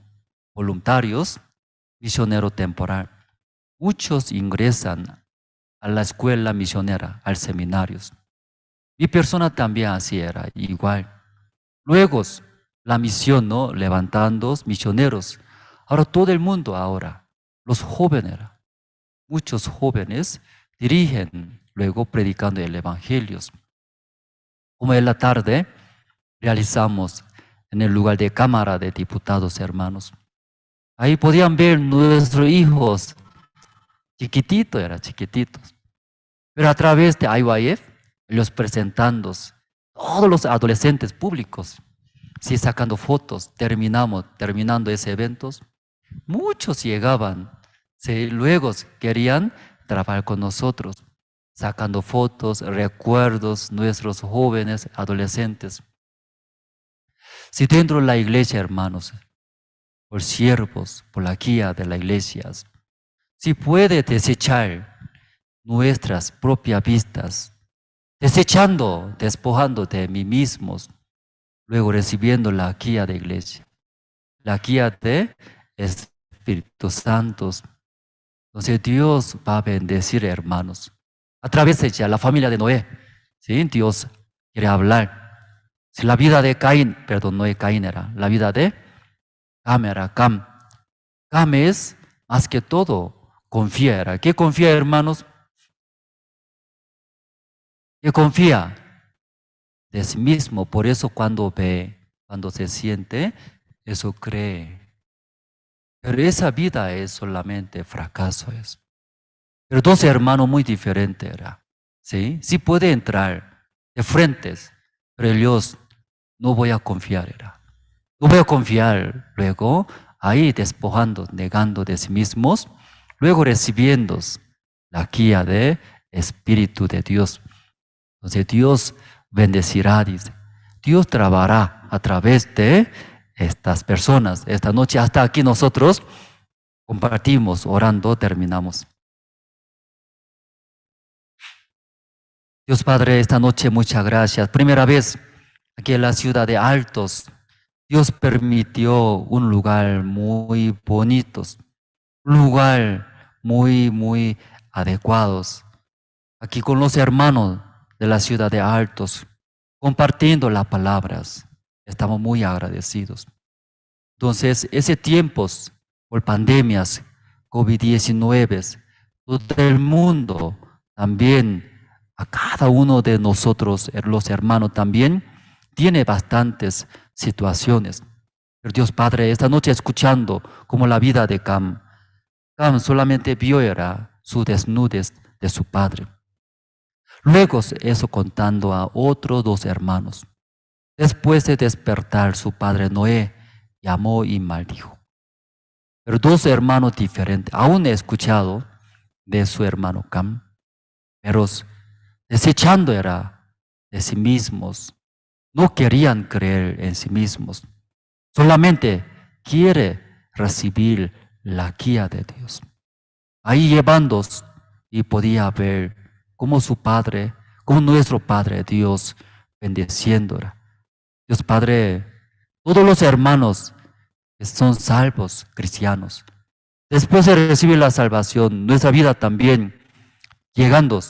voluntarios, misionero temporal, muchos ingresan a la escuela misionera, al seminario. Mi persona también así era, igual. Luego, la misión, ¿no? Levantando misioneros. Ahora todo el mundo los jóvenes, muchos jóvenes dirigen, luego predicando el evangelio. Como en la tarde, realizamos en el lugar de Cámara de Diputados, hermanos. Ahí podían ver nuestros hijos, chiquititos, eran chiquititos. Pero a través de IYF, ellos presentando, todos los adolescentes públicos, sí, sacando fotos, terminando ese evento, muchos llegaban, sí, luego querían trabajar con nosotros, sacando fotos, recuerdos, nuestros jóvenes, adolescentes. Si dentro de la iglesia, hermanos, por siervos, por la guía de la iglesia, si puede desechar nuestras propias vistas, desechando, despojando de mí mismos, luego recibiendo la guía de iglesia, la guía de Espíritu Santo. Entonces Dios va a bendecir, hermanos, a través de ella, la familia de Noé. ¿Sí? Dios quiere hablar. Si la vida de Caín, perdón, no de Caín era, la vida de Cam era Cam. Cam es más que todo, confía era. ¿Qué confía, hermanos? ¿Qué confía? De sí mismo. Por eso cuando ve, cuando se siente, eso cree. Pero esa vida es solamente fracaso. Pero dos hermanos muy diferentes era. ¿Sí? Sí puede entrar de frentes, pero ellos no voy a confiar era. No voy a confiar. Luego, ahí despojando, negando de sí mismos, luego recibiendo la guía de Espíritu de Dios. Entonces Dios bendecirá, dice. Dios trabajará a través de estas personas. Esta noche hasta aquí nosotros compartimos, orando, terminamos. Dios Padre, esta noche muchas gracias. Primera vez aquí en la ciudad de Altos, Dios permitió un lugar muy bonito, un lugar muy adecuado. Aquí con los hermanos de la ciudad de Altos, compartiendo las palabras. Estamos muy agradecidos. Entonces, ese tiempo, por pandemias, COVID-19, todo el mundo también, a cada uno de nosotros, los hermanos también, tiene bastantes situaciones. Pero Dios Padre, esta noche escuchando como la vida de Cam solamente vio era su desnudez de su padre. Luego eso contando a otros dos hermanos. Después de despertar, su padre Noé llamó y maldijo. Pero dos hermanos diferentes, aún he escuchado de su hermano Cam, pero desechando era de sí mismos, no querían creer en sí mismos, solamente quiere recibir la guía de Dios. Ahí llevando y podía ver como su Padre, como nuestro Padre Dios bendeciéndola. Dios Padre, todos los hermanos que son salvos, cristianos, después de recibir la salvación, nuestra vida también, llegando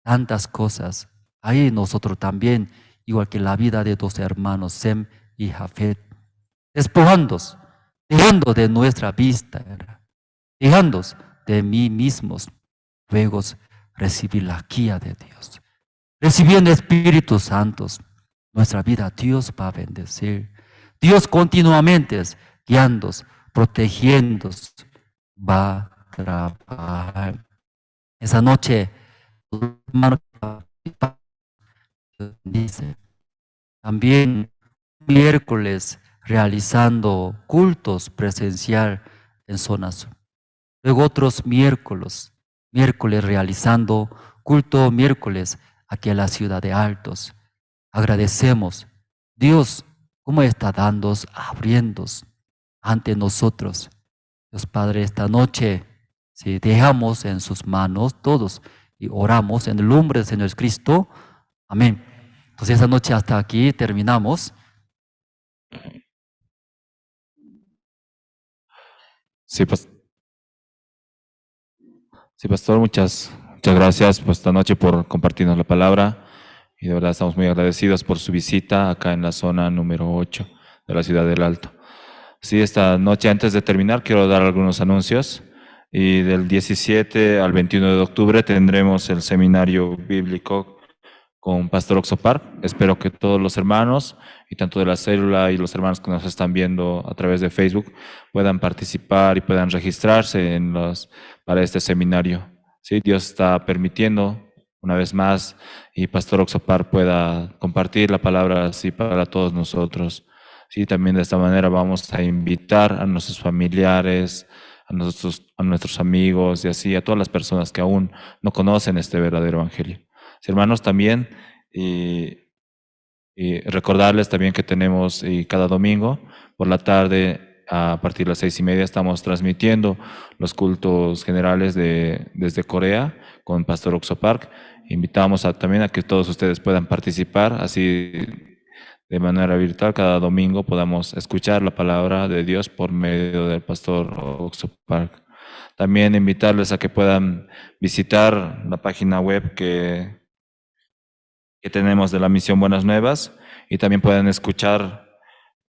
tantas cosas, ahí nosotros también, igual que la vida de dos hermanos, Sem y Jafet, despojándonos, dejando de nuestra vista, dejándonos de mí mismos, luego recibir la guía de Dios, recibiendo Espíritu Santo, nuestra vida Dios va a bendecir. Dios continuamente guiando, protegiendo, va a trabajar. Esa noche, hermano, dice, también miércoles realizando cultos presencial en zonas. Luego otros miércoles realizando culto miércoles aquí en la ciudad de Altos. Agradecemos Dios cómo está dando, abriendo ante nosotros. Dios Padre, esta noche, si dejamos en sus manos todos y oramos en el nombre del Señor Jesucristo. Amén. Entonces esta noche hasta aquí terminamos. Sí, pastor, muchas gracias por esta noche por compartirnos la palabra. Y de verdad estamos muy agradecidos por su visita acá en la zona número 8 de la ciudad del Alto. Sí, esta noche, antes de terminar, quiero dar algunos anuncios. Y del 17 al 21 de octubre tendremos el seminario bíblico con Pastor Oxopark. Espero que todos los hermanos, y tanto de la célula y los hermanos que nos están viendo a través de Facebook, puedan participar y puedan registrarse para este seminario. ¿Sí? Dios está permitiendo una vez más y Pastor Oxopark pueda compartir la palabra así para todos nosotros. Sí, también de esta manera vamos a invitar a nuestros familiares, a nuestros amigos y así a todas las personas que aún no conocen este verdadero evangelio. Sí, hermanos, también y recordarles también que tenemos cada domingo por la tarde a partir de las 6:30 estamos transmitiendo los cultos generales desde Corea con Pastor Oxopark. Invitamos también a que todos ustedes puedan participar, así de manera virtual cada domingo podamos escuchar la palabra de Dios por medio del Pastor Oxopark. También invitarles a que puedan visitar la página web que tenemos de la Misión Buenas Nuevas y también pueden escuchar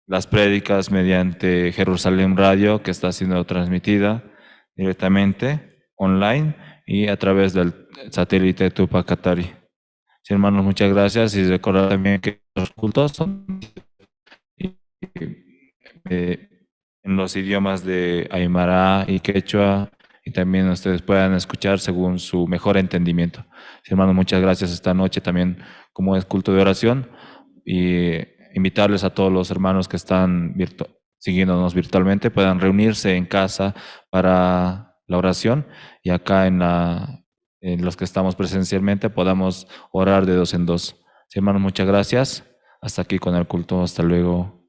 las prédicas mediante Jerusalén Radio, que está siendo transmitida directamente online y a través del satélite Tupac Katari. Sí, hermanos, muchas gracias y recordar también que los cultos son en los idiomas de Aymara y Quechua y también ustedes puedan escuchar según su mejor entendimiento. Sí, hermanos, muchas gracias esta noche también como es culto de oración y invitarles a todos los hermanos que están siguiéndonos virtualmente puedan reunirse en casa para la oración y acá en los que estamos presencialmente podamos orar de 2 en 2. Sí, hermanos, muchas gracias. Hasta aquí con el culto. Hasta luego.